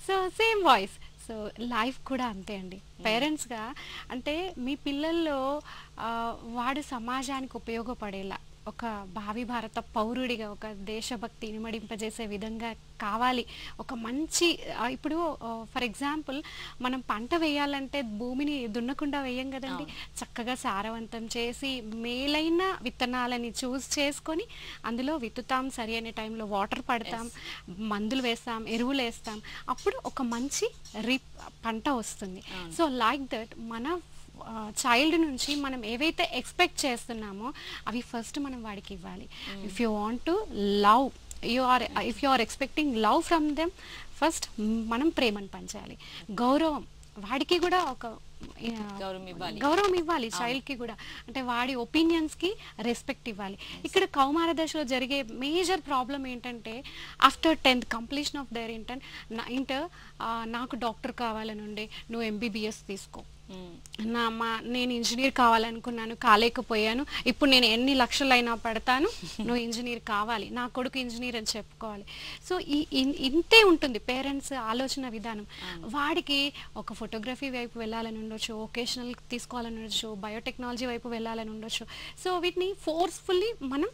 Speaker 2: So same voice. So life కూడా అంతే అండి. పేరెంట్స్గా అంటే మీ పిల్లల్లో వాడు సమాజానికి ఉపయోగపడేలా ఒక భావి భారత పౌరుడిగా ఒక దేశభక్తి ఇనుమడింపజేసే విధంగా కావాలి. ఒక మంచి ఇప్పుడు ఫర్ ఎగ్జాంపుల్ మనం పంట వేయాలంటే భూమిని దున్నకుండా వేయం కదండి, చక్కగా సారవంతం చేసి మేలైన విత్తనాలని చూస్ చేసుకొని అందులో విత్తుతాం, సరి అయిన టైంలో వాటర్ పడతాం, మందులు వేస్తాం, ఎరువులు వేస్తాం, అప్పుడు ఒక మంచి పంట వస్తుంది. సో లైక్ దట్ మన చైల్డ్ నుంచి మనం ఏవైతే ఎక్స్పెక్ట్ చేస్తున్నామో అవి ఫస్ట్ మనం వాడికి ఇవ్వాలి. If you want to love if you are expecting love from them, first మనం ప్రేమను పంచాలి. గౌరవం, వాడికి కూడా ఒక గౌరవం ఇవ్వాలి చైల్డ్కి కూడా, అంటే వాడి ఒపీనియన్స్కి రెస్పెక్ట్ ఇవ్వాలి. ఇక్కడ కౌమార దశలో జరిగే మేజర్ ప్రాబ్లం ఏంటంటే after 10th completion of their inter నాకు డాక్టర్ కావాలని ఉండే, నువ్వు MBBS తీసుకో, నేను ఇంజనీర్ కావాలనుకున్నాను కాలేకపోయాను, ఇప్పుడు నేను ఎన్ని లక్షలైనా పడతాను, నువ్వు ఇంజనీర్ కావాలి, నా కొడుకు ఇంజనీర్ అని చెప్పుకోవాలి. సో ఇంతే ఉంటుంది పేరెంట్స్ ఆలోచన విధానం. వాడికి ఒక ఫోటోగ్రఫీ వైపు వెళ్ళాలని ఉండొచ్చు, వొకేషనల్ తీసుకోవాలని ఉండొచ్చు, బయోటెక్నాలజీ వైపు వెళ్ళాలని ఉండొచ్చు. సో వీటిని ఫోర్స్ఫుల్లీ మనం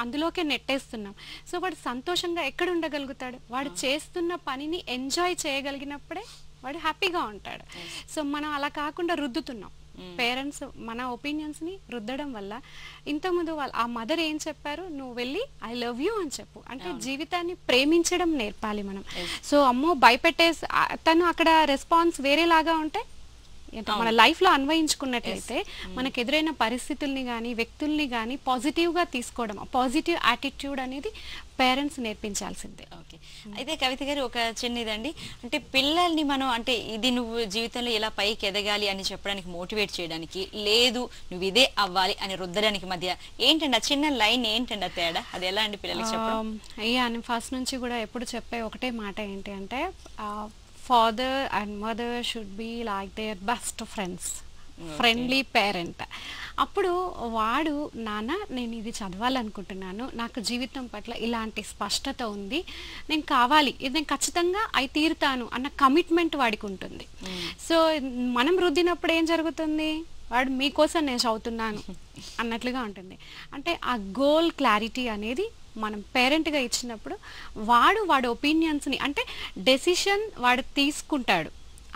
Speaker 2: అందులోకే నెట్టేస్తున్నాం. సో వాడు సంతోషంగా ఎక్కడ ఉండగలుగుతాడు? వాడు చేస్తున్న పనిని ఎంజాయ్ చేయగలిగినప్పుడే వాడు హ్యాపీగా ఉంటాడు. సో మనం అలా కాకుండా రుద్దుతున్నాం, పేరెంట్స్ మన ఒపీనియన్స్ ని రుద్దడం వల్ల ఇంతకుముందు ఆ మదర్ ఏం చెప్పారు, నువ్వు వెళ్ళి ఐ లవ్ యూ అని చెప్పు అంటే జీవితాన్ని ప్రేమించడం నేర్పాలి మనం. సో అమ్మో భయపెట్టేసి తను అక్కడ రెస్పాన్స్ వేరేలాగా ఉంటే మన లైఫ్ లో అన్వయించుకున్నట్లయితే మనకు ఎదురైన పరిస్థితుల్ని కానీ వ్యక్తుల్ని కానీ పాజిటివ్ గా తీసుకోవడం, పాజిటివ్ యాటిట్యూడ్ అనేది పేరెంట్స్ నేర్పించాల్సిందే.
Speaker 1: ఓకే, అయితే కవిత గారు ఒక చిన్నదండి, అంటే పిల్లల్ని మనం అంటే ఇది నువ్వు జీవితంలో ఇలా పైకి ఎదగాలి అని చెప్పడానికి మోటివేట్ చేయడానికి, లేదు నువ్వు ఇదే అవ్వాలి అని రుద్దడానికి మధ్య ఏంటండి ఆ చిన్న లైన్ ఏంటండి ఆ తేడా? అది ఎలా అండి పిల్లలకి చెప్పడం?
Speaker 2: అయ్యా నేను ఫస్ట్ నుంచి కూడా ఎప్పుడు చెప్పే ఒకటే మాట ఏంటి అంటే father and mother should be like their best friends, friendly parent. అప్పుడు వాడు నాన్న నేను ఇది చదవాలనుకుంటున్నాను, నాకు జీవితం పట్ల ఇలాంటి స్పష్టత ఉంది, నేను కావాలి ఇది నేను ఖచ్చితంగా అయి తీరుతాను అన్న కమిట్మెంట్ వాడికి ఉంటుంది. సో మనం రుద్దినప్పుడు ఏం జరుగుతుంది, వాడు మీకోసం నేను చదువుతున్నాను అన్నట్లుగా ఉంటుంది. అంటే ఆ గోల్ క్లారిటీ అనేది మనం పేరెంట్గా ఇచ్చినప్పుడు వాడి ఒపీనియన్స్ని అంటే డెసిషన్ వాడు తీసుకుంటాడు,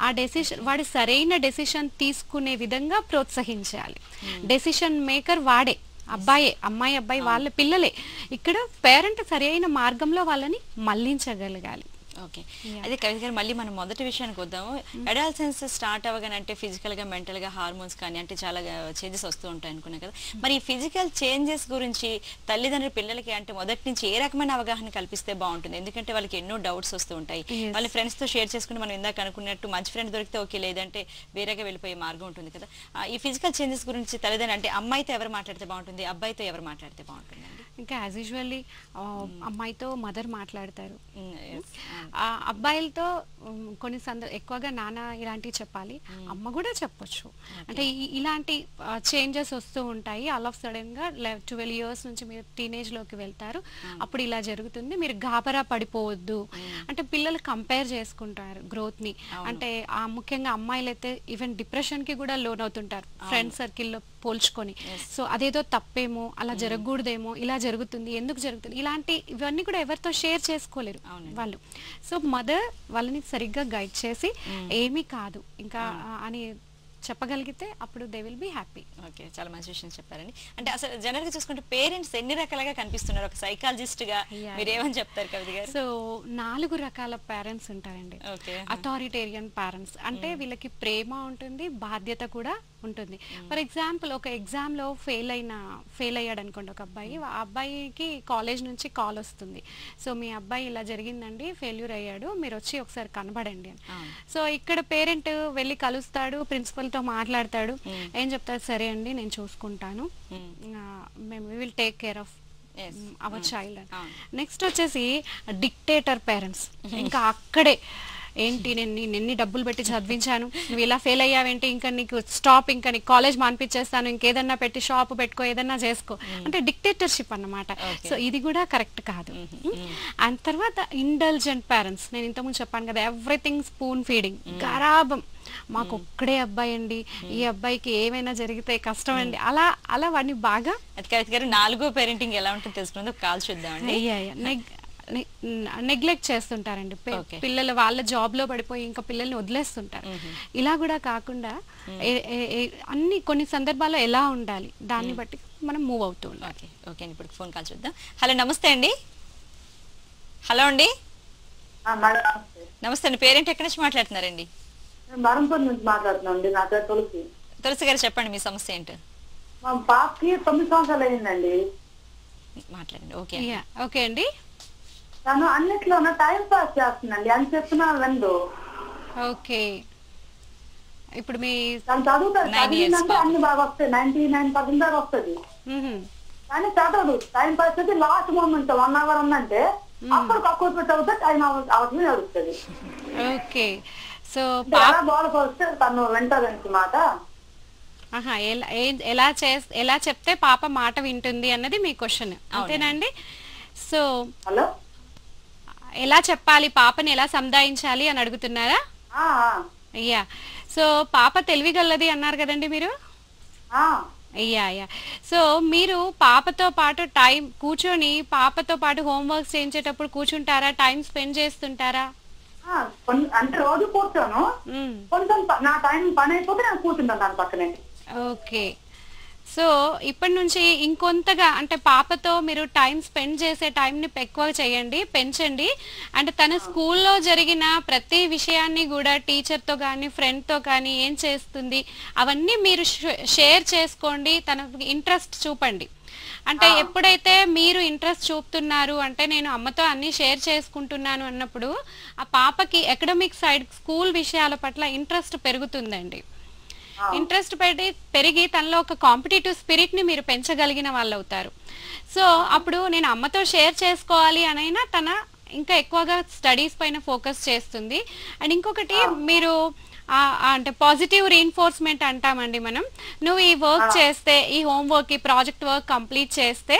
Speaker 2: ఆ డెసిషన్ వాడు సరైన డెసిషన్ తీసుకునే విధంగా ప్రోత్సహించాలి. డెసిషన్ మేకర్ వాడే, అబ్బాయే, అమ్మాయి అబ్బాయి వాళ్ళ పిల్లలే. ఇక్కడ పేరెంట్ సరైన మార్గంలో వాళ్ళని మళ్లించగలగాలి.
Speaker 1: ఓకే, అదే కవిత గారు మళ్ళీ మనం మొదటి విషయానికి వద్దాము. అడాల్సెన్స్ స్టార్ట్ అవ్వగానే అంటే ఫిజికల్గా మెంటల్గా హార్మోన్స్ కానీ అంటే చాలా చేంజెస్ వస్తూ ఉంటాయి అనుకున్నాం కదా, మరి ఈ ఫిజికల్ చేంజెస్ గురించి తల్లిదండ్రులు పిల్లలకి అంటే మొదటి నుంచి ఏ రకమైన అవగాహన కల్పిస్తే బాగుంటుంది? ఎందుకంటే వాళ్ళకి ఎన్నో డౌట్స్ వస్తూ ఉంటాయి, వాళ్ళ ఫ్రెండ్స్తో షేర్ చేసుకుని మనం ఇందాక అనుకున్నట్టు మంచి ఫ్రెండ్ దొరికితే ఓకే, లేదంటే వేరేగా వెళ్ళిపోయే మార్గం ఉంటుంది కదా. ఈ ఫిజికల్ చేంజెస్ గురించి తల్లిదండ్రులు అంటే అమ్మాయితో ఎవరు మాట్లాడితే బాగుంటుంది, అబ్బాయితో ఎవరు మాట్లాడితే బాగుంటుంది?
Speaker 2: ఇంకా యాజ్ యూజువల్లీ అమ్మాయితో మదర్ మాట్లాడతారు, అబ్బాయిలతో కొన్ని ఎక్కువగా నాన్న ఇలాంటివి చెప్పాలి, అమ్మ కూడా చెప్పొచ్చు. అంటే ఇలాంటి చేంజెస్ వస్తూ ఉంటాయి. ఆల్ ఆఫ్ సడన్ గా 12 years నుంచి మీరు టీనేజ్ లోకి వెళ్తారు, అప్పుడు ఇలా జరుగుతుంది, మీరు గాబరా పడిపోవద్దు. అంటే పిల్లలు కంపేర్ చేసుకుంటారు గ్రోత్ ని. అంటే ముఖ్యంగా అమ్మాయిలు అయితే ఈవెన్ డిప్రెషన్ కి కూడా లోన్ అవుతుంటారు ఫ్రెండ్ సర్కిల్లో పోల్చుకొని. సో అదేదో తప్పేమో, అలా జరగకూడదేమో, ఇలా జరుగుతుంది, ఎందుకు జరుగుతుంది, ఇవన్నీ కూడా ఎవరితో షేర్ చేసుకోలేరు వాళ్ళు. సో మదర్ వాళ్ళని సరిగ్గా గైడ్ చేసి ఏమీ కాదు ఇంకా అని చెప్పగలిగితే అప్పుడు they will be happy.
Speaker 1: Okay, చాలా మంచి విషయం చెప్పారండి. అంటే అసలు జనరల్ గా చూసుకుంటే పేరెంట్స్ ఎన్ని రకాలుగా కనిపిస్తున్నారు? ఒక సైకాలజిస్ట్ గా మీరు ఏమని చెప్తారు కవిత గారు?
Speaker 2: సో 4 రకాల పేరెంట్స్ ఉంటారండి. అథారిటేరియన్ పేరెంట్స్ అంటే వీళ్ళకి ప్రేమ ఉంటుంది, బాధ్యత కూడా ఉంటుంది. ఫర్ ఎగ్జాంపుల్ ఒక ఎగ్జామ్ లో ఫెయిల్ అయ్యాడు అనుకోండి ఒక అబ్బాయి, ఆ అబ్బాయికి కాలేజ్ నుంచి కాల్ వస్తుంది, సో మీ అబ్బాయి ఇలా జరిగిందండి, ఫెయిల్యూర్ అయ్యాడు, మీరు వచ్చి ఒకసారి కనబడండి అని. సో ఇక్కడ పేరెంట్ వెళ్ళి కలుస్తాడు, ప్రిన్సిపల్ తో మాట్లాడతాడు, ఏం చెప్తారు, సరే అండి నేను చూసుకుంటాను, మేము we will take care of our child అని. నెక్స్ట్ వచ్చేసి డిక్టేటర్ పేరెంట్స్. ఇంకా అక్కడే ఏంటి నేను ఎన్ని డబ్బులు పెట్టి చదివించాను, నువ్వు ఇలా ఫెయిల్ అయ్యావేంటి, ఇంకా నీకు స్టాప్, ఇంకా నీకు కాలేజ్ మానిపించేస్తాను, ఇంకేదన్నా పెట్టి షాప్ పెట్టుకో, ఏదన్నా చేసుకో అంటే డిక్టేటర్షిప్ అన్నమాట. సో ఇది కూడా కరెక్ట్ కాదు. అండ్ తర్వాత ఇండల్జెంట్ పేరెంట్స్, నేను ఇంతకుముందు చెప్పాను కదా, ఎవ్రీథింగ్ స్పూన్ ఫీడింగ్, గరాబం, మాకు ఒక్కడే అబ్బాయి అండి, ఈ అబ్బాయికి ఏమైనా జరిగితే కష్టం అండి, అలా వాడిని బాగా.
Speaker 1: కవిత గారు 4వ పేరెంటింగ్ ఎలా ఉంటుంది తెలుసుకుంటే కాల్ చూద్దామండి.
Speaker 2: నెగ్లెక్ట్ చేస్తుంటారండి పిల్లలు, వాళ్ళ జాబ్ లో పడిపోయి ఇంకా పిల్లల్ని వదిలేస్తుంటారు. ఇలా కూడా కాకుండా అన్ని కొన్ని సందర్భాల్లో ఎలా ఉండాలి దాన్ని బట్టి మనం మూవ్ అవుతూ ఉండాలి.
Speaker 1: ఓకే, ఇప్పుడు ఫోన్ కాల్ చూద్దాం. హలో, నమస్తే అండి. హలో అండి. నమస్తే అండి, పేరెంట్ ఎక్కడి నుంచి మాట్లాడుతున్నారండి? తులసి గారు చెప్పండి మీ సమస్య ఏంటో.
Speaker 8: మా పాపకి 9 సంవత్సరాలు అయిందండి.
Speaker 1: మాట్లాడండి.
Speaker 2: ఓకే అండి.
Speaker 8: తను అన్నిట్లోనూ టైం పాస్ చేస్తుందండి అని చెప్తున్నా వెండు.
Speaker 2: ఓకే, ఇప్పుడు మీ
Speaker 8: తను చదువుతాడు, అన్ని బాగా వస్తాయి, 99% దాకా వస్తుంది, కానీ చదవదు. టైం పాస్ అయితే లాస్ట్ మూమెంట్ 1 hour ఉందంటే అప్పుడు కక్కువ చదివితే టైం అవసరం జరుగుతుంది.
Speaker 2: ఓకే, సో
Speaker 8: బాగా వస్తే తను వెంటది మాట.
Speaker 2: ఎలా చెప్తే పాప మాట వింటుంది అన్నది మీ క్వశ్చన్, అంతేనండి? సో
Speaker 8: హలో,
Speaker 2: ఎలా చెప్పాలి, పాపని ఎలా సంధాయించాలి అని అడుగుతున్నారా? అయ్యా, సో పాప తెలివిగలది అన్నారు కదండి మీరు. అయ్యా, సో మీరు పాపతో పాటు టైం కూర్చొని పాపతో పాటు హోంవర్క్స్ చేయించేటప్పుడు కూర్చుంటారా, టైం స్పెండ్ చేస్తుంటారా?
Speaker 8: అంటే రోజు కూర్చోను, కొంచెం నా టైం పని అయిపోతే నేను కూర్చుంటాను దాని పక్కనే.
Speaker 2: ఓకే. సో ఇప్పటి నుంచి ఇంకొంతగా అంటే పాపతో మీరు టైం స్పెండ్ చేసే టైంని ఎక్కువ చేయండి, పెంచండి. అంటే తన స్కూల్లో జరిగిన ప్రతి విషయాన్ని కూడా టీచర్తో కానీ ఫ్రెండ్తో కానీ ఏం చేస్తుంది అవన్నీ మీరు షేర్ చేసుకోండి, తనకి ఇంట్రెస్ట్ చూపండి. అంటే ఎప్పుడైతే మీరు ఇంట్రెస్ట్ చూపుతున్నారు అంటే నేను అమ్మతో అన్ని షేర్ చేసుకుంటున్నాను అన్నప్పుడు ఆ పాపకి అకాడమిక్ సైడ్ స్కూల్ విషయాల పట్ల ఇంట్రెస్ట్ పెరుగుతుందండి. ఇంట్రెస్ట్ పెరిగి తనలో ఒక కాంపిటేటివ్ స్పిరిట్ ని మీరు పెంచగలిగిన వాళ్ళు అవుతారు. సో అప్పుడు నేను అమ్మతో షేర్ చేసుకోవాలి అనైనా తన ఇంకా ఎక్కువగా స్టడీస్ పైన ఫోకస్ చేస్తుంది. అండ్ ఇంకొకటి మీరు అంటే పాజిటివ్ రీఇన్ఫోర్స్మెంట్ అంటామండి మనం. నువ్వు ఈ వర్క్ చేస్తే, ఈ హోంవర్క్, ఈ ప్రాజెక్ట్ వర్క్ కంప్లీట్ చేస్తే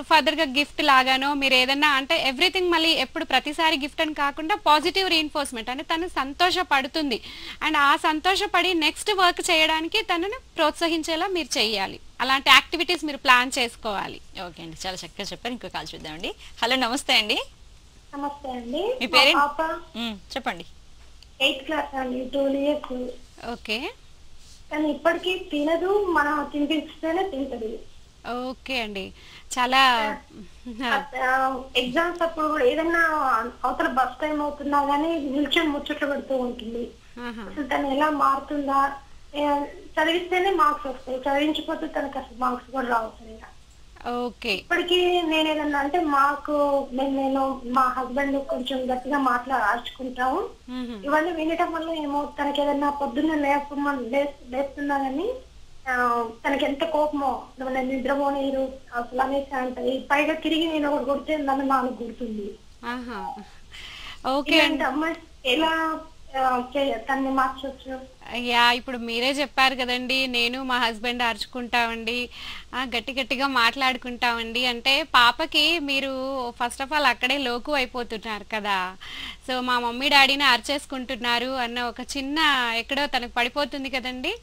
Speaker 2: ఫర్దర్గా గిఫ్ట్ లాగానో మీరు ఏదన్నా అంటే ఎవ్రీథింగ్ మళ్ళీ ఎప్పుడు ప్రతిసారి గిఫ్ట్ అని కాకుండా పాజిటివ్ రీఇన్ఫోర్స్మెంట్ అంటే తను సంతోషపడుతుంది. అండ్ ఆ సంతోషపడి నెక్స్ట్ వర్క్ చేయడానికి తనను ప్రోత్సహించేలా మీరు చేయాలి. అలాంటి యాక్టివిటీస్ మీరు ప్లాన్ చేసుకోవాలి.
Speaker 1: ఓకే అండి, చాలా చక్కగా చెప్పారు. ఇంకో కాల్ చూద్దామండి. హలో, నమస్తే అండి.
Speaker 8: నమస్తే అండి.
Speaker 1: మీ పేరెంట్ చెప్పండి.
Speaker 8: 8th క్లాస్ అండి, 2 years.
Speaker 2: ఓకే.
Speaker 8: కానీ ఇప్పటికీ తినదు, మనం తినిపిస్తేనే తింటది.
Speaker 2: ఓకే అండి, చాలా
Speaker 8: ఎగ్జామ్స్ అప్పుడు కూడా ఏదైనా అవతల బస్ టైం అవుతున్నా గానీ నిల్చొని ముచ్చట్లు పెడుతూ ఉంటుంది. అసలు తను ఎలా మారుతుందా, చదివిస్తేనే మార్క్స్ వస్తాయి, చదివించిపోతే తనకు అసలు మార్క్స్ కూడా రావు సరిగా.
Speaker 2: ఓకే.
Speaker 8: ఇప్పటికీ నేను ఏదన్నా అంటే నేను మా హస్బెండ్ కొంచెం గట్టిగా అరుచుకుంటాము. ఇవన్నీ వినటం వల్ల ఏమో తనకి ఏదన్నా పొద్దున్న లేస్తున్నా గానీ తనకి ఎంత కోపమో, నేను నిద్రపోనీరు అసలు అనేసి అంటది. పైగా తిరిగి నేను ఒకటి కొడితే నన్ను 4 కొడుతుంది.
Speaker 2: ఓకే.
Speaker 8: అమ్మాయి ఎలా తన్ని మార్చొచ్చు?
Speaker 2: అయ్యా, ఇప్పుడు మీరే చెప్పారు కదండి, నేను మా హస్బెండ్ అరుచుకుంటామండి, గట్టిగా మాట్లాడుకుంటామండి అంటే పాపకి మీరు ఫస్ట్ ఆఫ్ ఆల్ అక్కడే లోకు అయిపోతున్నారు కదా. సో మా మమ్మీ డాడీని అరిచేసుకుంటున్నారు అన్న ఒక చిన్న ఎక్కడో తనకు పడిపోతుంది కదండి.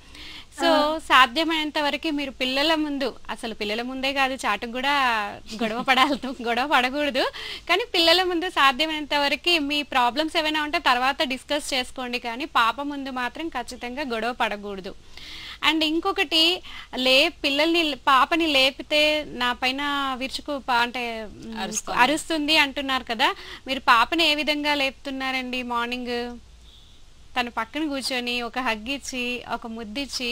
Speaker 2: సో సాధ్యమైనంత వరకు మీరు పిల్లల ముందు, అసలు పిల్లల ముందే కాదు, చాటుకు కూడా గొడవ పడకూడదు, కానీ పిల్లల ముందు సాధ్యమైనంత వరకు మీ ప్రాబ్లమ్స్ ఏమైనా ఉంటే తర్వాత డిస్కస్ చేసుకోండి, కానీ పాప ముందు మాత్రం ఖచ్చితంగా గొడవ పడకూడదు. అండ్ ఇంకొకటి, పాపని లేపితే నా పైన అంటే అరుస్తుంది అంటున్నారు కదా, మీరు పాపని ఏ విధంగా లేపుతున్నారండి? మార్నింగ్ తన పక్కన కూర్చొని ఒక హగ్ ఇచ్చి ఒక ముద్దిచ్చి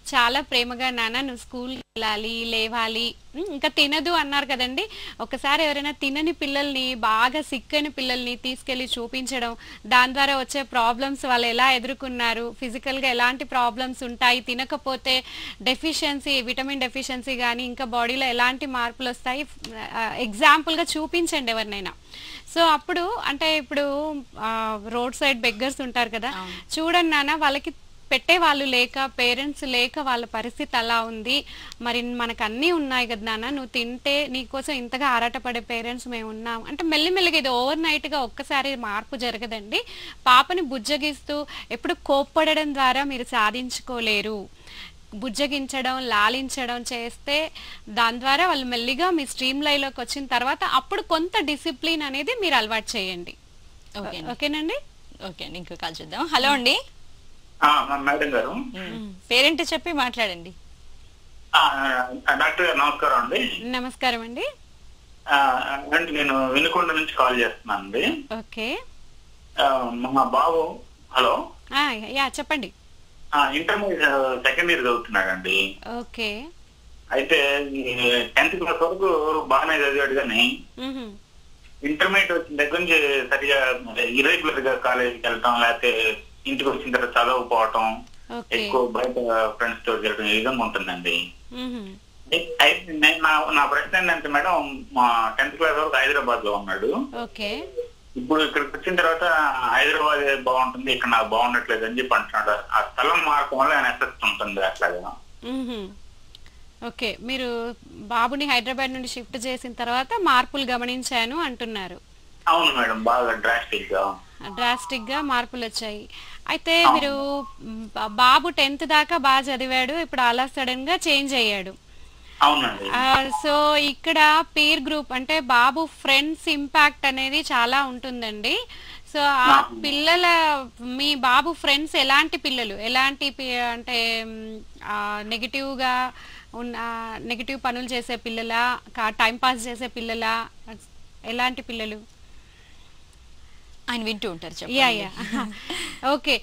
Speaker 2: చాలా ప్రేమగా, నాన్న నువ్వు స్కూల్కి వెళ్ళాలి, లేవాలి, ఇంకా తినదు అన్నారు కదండి, ఒకసారి ఎవరైనా తినని పిల్లల్ని, బాగా సిక్ అయిన పిల్లల్ని తీసుకెళ్ళి చూపించడం, దాని ద్వారా వచ్చే ప్రాబ్లమ్స్ వాళ్ళు ఎలా ఎదుర్కొన్నారు, ఫిజికల్గా ఎలాంటి ప్రాబ్లమ్స్ ఉంటాయి, తినకపోతే డెఫిషియన్సీ, విటమిన్ డెఫిషియన్సీ కానీ ఇంకా బాడీలో ఎలాంటి మార్పులు వస్తాయి, ఎగ్జాంపుల్గా చూపించండి ఎవరినైనా. సో అప్పుడు అంటే ఇప్పుడు రోడ్ సైడ్ బెగ్గర్స్ ఉంటారు కదా, చూడండి నాన్న వాళ్ళకి పెట్టే వాళ్ళు లేక, పేరెంట్స్ లేక వాళ్ళ పరిస్థితి అలా ఉంది, మరి మనకు అన్నీ ఉన్నాయి కదా నాన్న, నువ్వు తింటే నీకోసం ఇంతగా ఆరాటపడే పేరెంట్స్ మేము ఉన్నాం అంటే మెల్లిమెల్లిగా, ఇది ఓవర్ నైట్గా ఒక్కసారి మార్పు జరగదండి. పాపని బుజ్జగిస్తూ ఎప్పుడు కోప్పడడం ద్వారా మీరు సాధించుకోలేరు. బుజ్జగించడం, లాలించడం చేస్తే దాని ద్వారా వాళ్ళు మెల్లిగా మీ స్ట్రీమ్ లైన్లోకి వచ్చిన తర్వాత అప్పుడు కొంత డిసిప్లిన్ అనేది మీరు అలవాటు చేయండి. ఓకేనండి?
Speaker 1: ఓకే అండి, ఇంకో కాల్ చూద్దాం. హలో అండి.
Speaker 9: మేడం గారు,
Speaker 1: పేరెంట్ చెప్పి మాట్లాడండి.
Speaker 9: డాక్టర్ గారు నమస్కారం అండి.
Speaker 2: నమస్కారం అండి.
Speaker 9: అంటే నేను వినుకొండ నుంచి కాల్ చేస్తున్నాను అండి.
Speaker 2: ఓకే.
Speaker 9: మా బాబు, హలో,
Speaker 2: చెప్పండి.
Speaker 9: ఇంటర్మీడియట్ సెకండ్ ఇయర్ చదువుతున్నాడండి.
Speaker 2: ఓకే.
Speaker 9: అయితే 10th క్లాస్ వరకు బాగానే చదివాడు, కానీ ఇంటర్మీడియట్ వచ్చిన దగ్గర నుంచి సరిగా ఇర్రెగ్యులర్ గా కాలేజీకి వెళ్ళటం, లేకపోతే ఇంటికి వచ్చిన తర్వాత చదవకపోవటం, ఎక్కువ బయట ఫ్రెండ్స్ తో తిరగడం, ఈ విధంగా ఉంటుందండి. అయితే నా ప్రశ్న ఏంటంటే మేడం, మా 10th క్లాస్ వరకు హైదరాబాద్ లో ఉన్నాడు. ఇప్పుడు ఇక్కడికి వచ్చిన తర్వాత హైదరాబాద్ బాగుంటుంది, ఇక్కడ నాకు బాగుండట్లేదు అని చెప్పి అంటున్నాడు. ఆ స్థలం మార్గం వల్ల ఆయన ఎఫెక్ట్ ఉంటుంది అట్లాగా.
Speaker 2: ఓకే, మీరు బాబుని హైదరాబాద్ నుండి షిఫ్ట్ చేసిన తర్వాత మార్పులు గమనించాను అంటున్నారు.
Speaker 9: అవును మేడం, బాగా డ్రాస్టిక్ గా మార్పులు వచ్చాయి.
Speaker 2: అయితే మీరు బాబు 10th దాకా బాగా చదివాడు, ఇప్పుడు అలా సడన్ గా చేంజ్ అయ్యాడు. సో ఇక్కడ పీర్ గ్రూప్ అంటే బాబు ఫ్రెండ్స్ ఇంపాక్ట్ అనేది చాలా ఉంటుందండి. సో ఆ పిల్లల మీ బాబు ఫ్రెండ్స్ ఎలాంటి పిల్లలు, ఎలాంటి అంటే నెగిటివ్గా ఉన్న నెగిటివ్ పనులు చేసే పిల్లలా, టైం పాస్ చేసే పిల్లలా, ఎలాంటి పిల్లలు?
Speaker 1: ఆయన వింటూ ఉంటారు.
Speaker 2: ఓకే,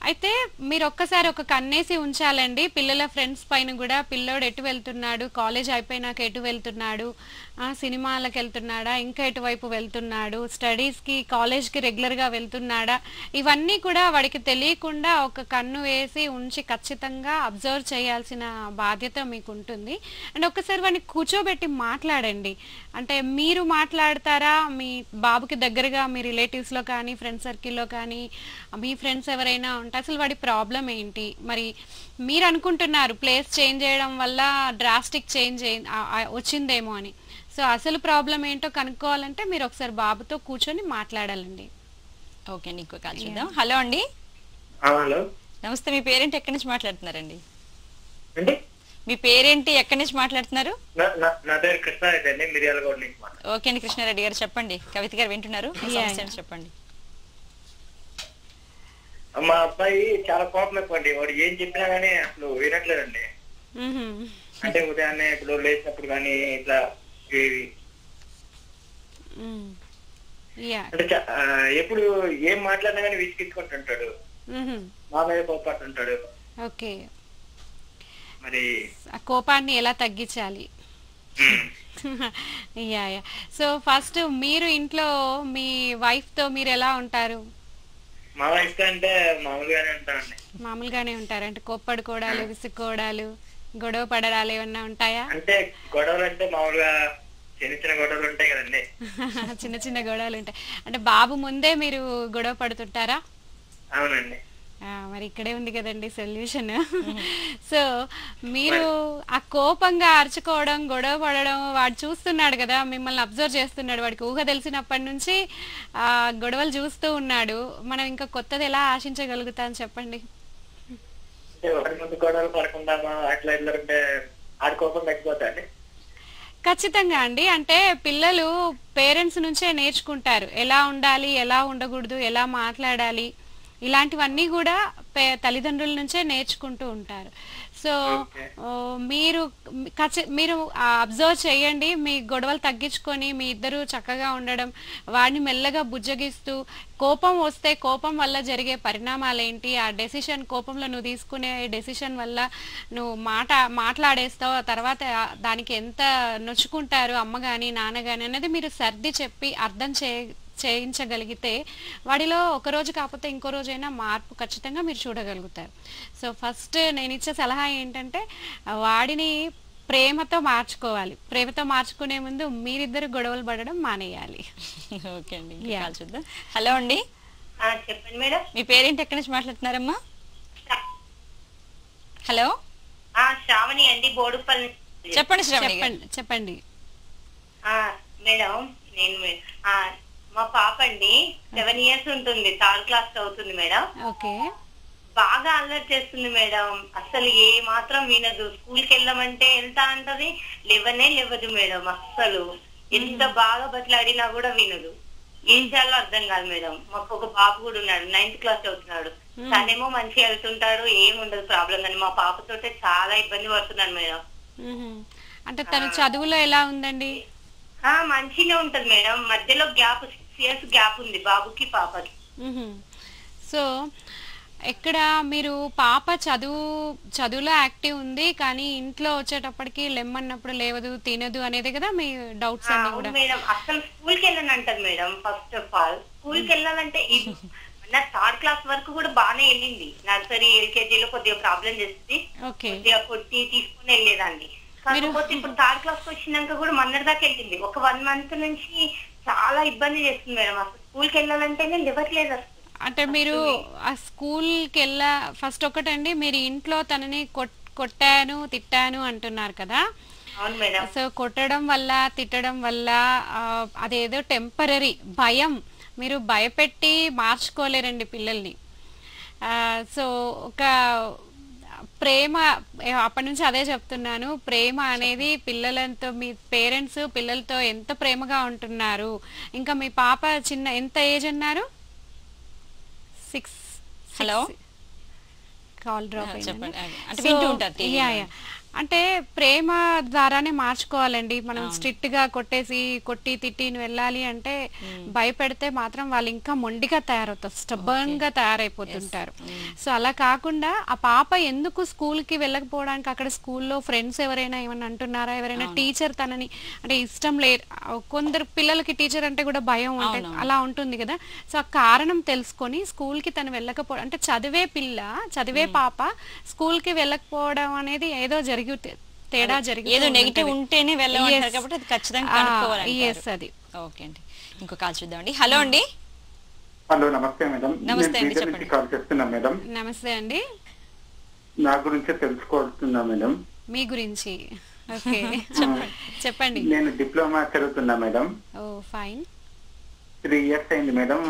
Speaker 2: అయితే మీరు ఒక్కసారి ఒక కన్నేసి ఉంచాలండి పిల్లల ఫ్రెండ్స్ పైన కూడా. పిల్లోడు ఎటు వెళ్తున్నాడు, కాలేజ్ అయిపోయినాక ఎటు వెళ్తున్నాడు, సినిమాలకు వెళ్తున్నాడా, ఇంకా ఎటువైపు వెళ్తున్నాడు, స్టడీస్కి కాలేజ్కి రెగ్యులర్గా వెళ్తున్నాడా, ఇవన్నీ కూడా వాడికి తెలియకుండా ఒక కన్ను వేసి ఉంచి ఖచ్చితంగా అబ్జర్వ్ చేయాల్సిన బాధ్యత మీకు ఉంటుంది. అండ్ ఒక్కసారి వాడిని కూర్చోబెట్టి మాట్లాడండి. అంటే మీరు మాట్లాడతారా, మీ బాబుకి దగ్గరగా మీ రిలేటివ్స్లో కానీ ఫ్రెండ్ సర్కిల్లో కానీ మీ ఫ్రెండ్స్ ఎవరైనా ఉంటే అసలు వాడి ప్రాబ్లం ఏంటి, మరి మీరు అనుకుంటున్నారు ప్లేస్ చేంజ్ చేయడం వల్ల డ్రాస్టిక్ చేంజ్ వచ్చిందేమో అని. సో అసలు ప్రాబ్లం ఏంటో కనుక్కోవాలంటే మీరు ఒకసారి బాబుతో కూర్చొని మాట్లాడాలండి.
Speaker 1: ఓకే, నీకు కాల్ చూద్దాం. హలో అండి.
Speaker 10: హలో,
Speaker 1: నమస్తే. మీ పేరేంటి, ఎక్కడి నుంచి మాట్లాడుతున్నారండి?
Speaker 10: అంటే
Speaker 1: మీ పేరేంటి, ఎక్కడి నుంచి మాట్లాడుతున్నారు?
Speaker 10: నా పేరు కృష్ణారెడ్డి అండి, మిర్యాలగూడ నుంచి.
Speaker 1: ఓకే అండి కృష్ణారెడ్డి గారు, చెప్పండి. కవిత గారు వింటున్నారు, చెప్పండి.
Speaker 10: మా అబ్బాయి చాలా కోపం ఎక్కువ అండి. వాడు ఏం చెప్పినా గానీ అసలు వినట్లేదండి. అంటే ఉదయాన్నే ఇప్పుడు లేచినప్పుడు కానీ ఇట్లా అంటే ఎప్పుడు ఏం మాట్లాడినా కానీ విసిగించుకుంటుంటాడు, మా మీద కోపడుతుంటాడు.
Speaker 2: ఓకే,
Speaker 10: మరి
Speaker 2: ఆ కోపాన్ని ఎలా తగ్గించాలి? సో ఫస్ట్ మీరు ఇంట్లో మీ వైఫ్ తో మీరు ఎలా ఉంటారు?
Speaker 10: మా వైఫ్ అంటే మామూలుగానే ఉంటానండి.
Speaker 2: మామూలుగానే ఉంటారు అంటే కోప్పడుకోవడాలు, విసుక్కోవడాలు, గొడవ పడడాలు ఏమన్నా ఉంటాయా?
Speaker 10: అంటే గొడవలు అంటే మామూలుగా చిన్న చిన్న గొడవలు ఉంటాయి కదండి.
Speaker 2: చిన్న చిన్న గొడవలు ఉంటాయి అంటే బాబు ముందే మీరు గొడవ పడుతుంటారా?
Speaker 10: అవునండి.
Speaker 2: మరి ఇక్కడే ఉంది కదండి సొల్యూషన్. సో మీరు ఆ కోపంగా అరుచుకోవడం, గొడవ పడడం వాడు చూస్తున్నాడు కదా, మిమ్మల్ని అబ్జర్వ్ చేస్తున్నాడు, వాడికి ఊహ తెలిసినప్పటి నుంచి ఆ గొడవలు చూస్తూ ఉన్నాడు. మనం ఇంకా కొత్తది ఎలా ఆశించగలుగుతాం చెప్పండి?
Speaker 10: గొడవలు పడకుండా అట్లా ఇట్లా ఉంటే ఆడి కోపం తగ్గిపోతాండి.
Speaker 2: ఖచ్చితంగా అండి. అంటే పిల్లలు పేరెంట్స్ నుంచే నేర్చుకుంటారు ఎలా ఉండాలి, ఎలా ఉండకూడదు, ఎలా మాట్లాడాలి, ఇలాంటివన్నీ కూడా తల్లిదండ్రుల నుంచే నేర్చుకుంటూ ఉంటారు. సో మీరు అబ్జర్వ్ చేయండి, మీ గొడవలు తగ్గించుకొని మీ ఇద్దరు చక్కగా ఉండడం, వాడిని మెల్లగా బుజ్జగిస్తూ, కోపం వస్తే కోపం వల్ల జరిగే పరిణామాలు ఏంటి, ఆ డెసిషన్ కోపంలో నువ్వు తీసుకునే డెసిషన్ వల్ల నువ్వు మాట్లాడేస్తావు, ఆ తర్వాత దానికి ఎంత నొచ్చుకుంటారు అమ్మ కానీ నాన్న కానీ అన్నది మీరు సర్ది చెప్పి అర్థం చేయించగలిగితే వాడిలో ఒక రోజు కాకపోతే ఇంకో రోజైనా మార్పు ఖచ్చితంగా మీరు చూడగలుగుతారు. సో ఫస్ట్ నేను ఇచ్చే సలహా ఏంటంటే వాడిని ప్రేమతో మార్చుకోవాలి. ప్రేమతో మార్చుకునే ముందు మీరిద్దరు గొడవలు పడడం మానేయాలి.
Speaker 1: ఓకే అండి, చూద్దాం. హలో అండి.
Speaker 11: చెప్పండి మేడం.
Speaker 1: మీ పేరేంటి, ఎక్కడి నుంచి మాట్లాడుతున్నారమ్మా? హలో,
Speaker 11: శ్రావణి అండి, బోడుపల్లి.
Speaker 1: చెప్పండి శ్రావణి.
Speaker 2: చెప్పండి
Speaker 11: మేడం. నేను మా పాప అండి 7 years ఉంటుంది, 3rd class చదువుతుంది మేడం.
Speaker 2: ఓకే.
Speaker 11: బాగా అల్లరి చేస్తుంది మేడం, అసలు ఏ మాత్రం వినదు. స్కూల్కి వెళ్ళమంటే వెళ్తా అంటది, లేవదు మేడం. అస్సలు ఎంత బాగా బట్లాడినా కూడా వినదు. ఏం చేయాలో అర్థం కాదు మేడం. మాకు ఒక బాబు కూడా ఉన్నాడు, 9th class చదువుతున్నాడు. తనేమో మంచిగా వెళ్తుంటాడు, ఏముండదు ప్రాబ్లం, కానీ మా పాపతోటే చాలా ఇబ్బంది పడుతున్నాను మేడం.
Speaker 2: అంటే తను చదువులో ఎలా ఉందండి?
Speaker 11: మంచిగా ఉంటది మేడం. మధ్యలో గ్యాప్ 6 years గ్యాప్ ఉంది బాబుకి పాపకి.
Speaker 2: సో ఎక్కడ మీరు పాప చదువులో యాక్టివ్ ఉంది కానీ ఇంట్లో వచ్చేటప్పటికి లెమ్మన్నప్పుడు లేవదు, తినదు అనేది కదా మీ డౌట్స్ అన్ని కూడా?
Speaker 11: మేడం అసలు స్కూల్కి వెళ్ళను అంటది మేడం. ఫస్ట్ ఆఫ్ ఆల్ స్కూల్కి వెళ్ళాలంటే నా 3rd class వరకు కూడా బాగానే వెళ్ళింది. నర్సరీ ఎల్కేజీలో కొద్దిగా ప్రాబ్లం చేస్తుంది, కొద్దిగా కొట్టి తీసుకుని వెళ్ళేదాన్ని. కాకపోతే ఇప్పుడు 3rd class వచ్చినాక కూడా మొన్నటి దాకా వెళ్ళింది. ఒక 1 month నుంచి చాలా ఇబ్బంది చేస్తుంది మేడం. అసలు స్కూల్కి వెళ్ళాలంటేనే లేవట్లేదు అసలు.
Speaker 2: అంటే మీరు ఆ స్కూల్కి ఫస్ట్ ఒకటండి, మీరు ఇంట్లో తనని కొట్టాను తిట్టాను అంటున్నారు కదా.
Speaker 11: అవును మేడం.
Speaker 2: సో కొట్టడం వల్ల తిట్టడం వల్ల అదేదో టెంపరరీ భయం, మీరు భయపెట్టి మార్చుకోలేరండి పిల్లల్ని. సో ఒక ప్రేమ, అప్పటి నుంచి అదే చెప్తున్నాను, ప్రేమ అనేది పిల్లలతో, మీ పేరెంట్స్ పిల్లలతో ఎంత ప్రేమగా ఉంటున్నారు. ఇంకా మీ పాప ఎంత ఏజ్ అన్నారు? 6
Speaker 1: హలో
Speaker 2: కాల్ డ్రాప్
Speaker 1: చెప్పండి అంటే వింటూ ఉంటారు TV లో.
Speaker 2: అంటే ప్రేమ ద్వారానే మార్చుకోవాలండి. మనం స్ట్రిక్ట్ గా కొట్టి తిట్టి వెళ్ళాలి అంటే భయపెడితే మాత్రం వాళ్ళు ఇంకా మొండిగా తయారవుతారు, స్టబ్బర్న్ గా తయారైపోతుంటారు. సో అలా కాకుండా ఆ పాప ఎందుకు స్కూల్ కి వెళ్ళకపోవడానికి అక్కడ స్కూల్లో ఫ్రెండ్స్ ఎవరైనా ఏమైనా అంటున్నారా, ఎవరైనా టీచర్ తనని అంటే ఇష్టం లేదు, కొందరు పిల్లలకి టీచర్ అంటే కూడా భయం అంటే అలా ఉంటుంది కదా. సో ఆ కారణం తెలుసుకొని స్కూల్ కి తను వెళ్ళకపోవడం అంటే చదివే పాప స్కూల్ కి వెళ్ళకపోవడం అనేది ఏదో తేడా జరిగి
Speaker 1: ఏదో నెగటివ్ ఉంటేనే వెళ్ళమంటారు కాబట్టి అది ఖచ్చితంగా కనుక్కోవాలి.
Speaker 2: అది
Speaker 1: ఓకే అండి. ఇంకో కాల్ చూద్దామండి. హలో అండి.
Speaker 12: హలో నమస్తే మేడం.
Speaker 1: నమస్తే అండి, చెప్పండి.
Speaker 12: కాల్ చేస్తున్నా మేడం.
Speaker 2: నమస్తే అండి.
Speaker 12: నా గురించి తెలుసుకోవాల్సిందా మేడం?
Speaker 2: మీ గురించి ఓకే చెప్పండి.
Speaker 12: నేను డిప్లొమా చదువుతున్నా మేడం.
Speaker 2: ఓ ఫైన్.
Speaker 12: 3 years అయింది మేడం.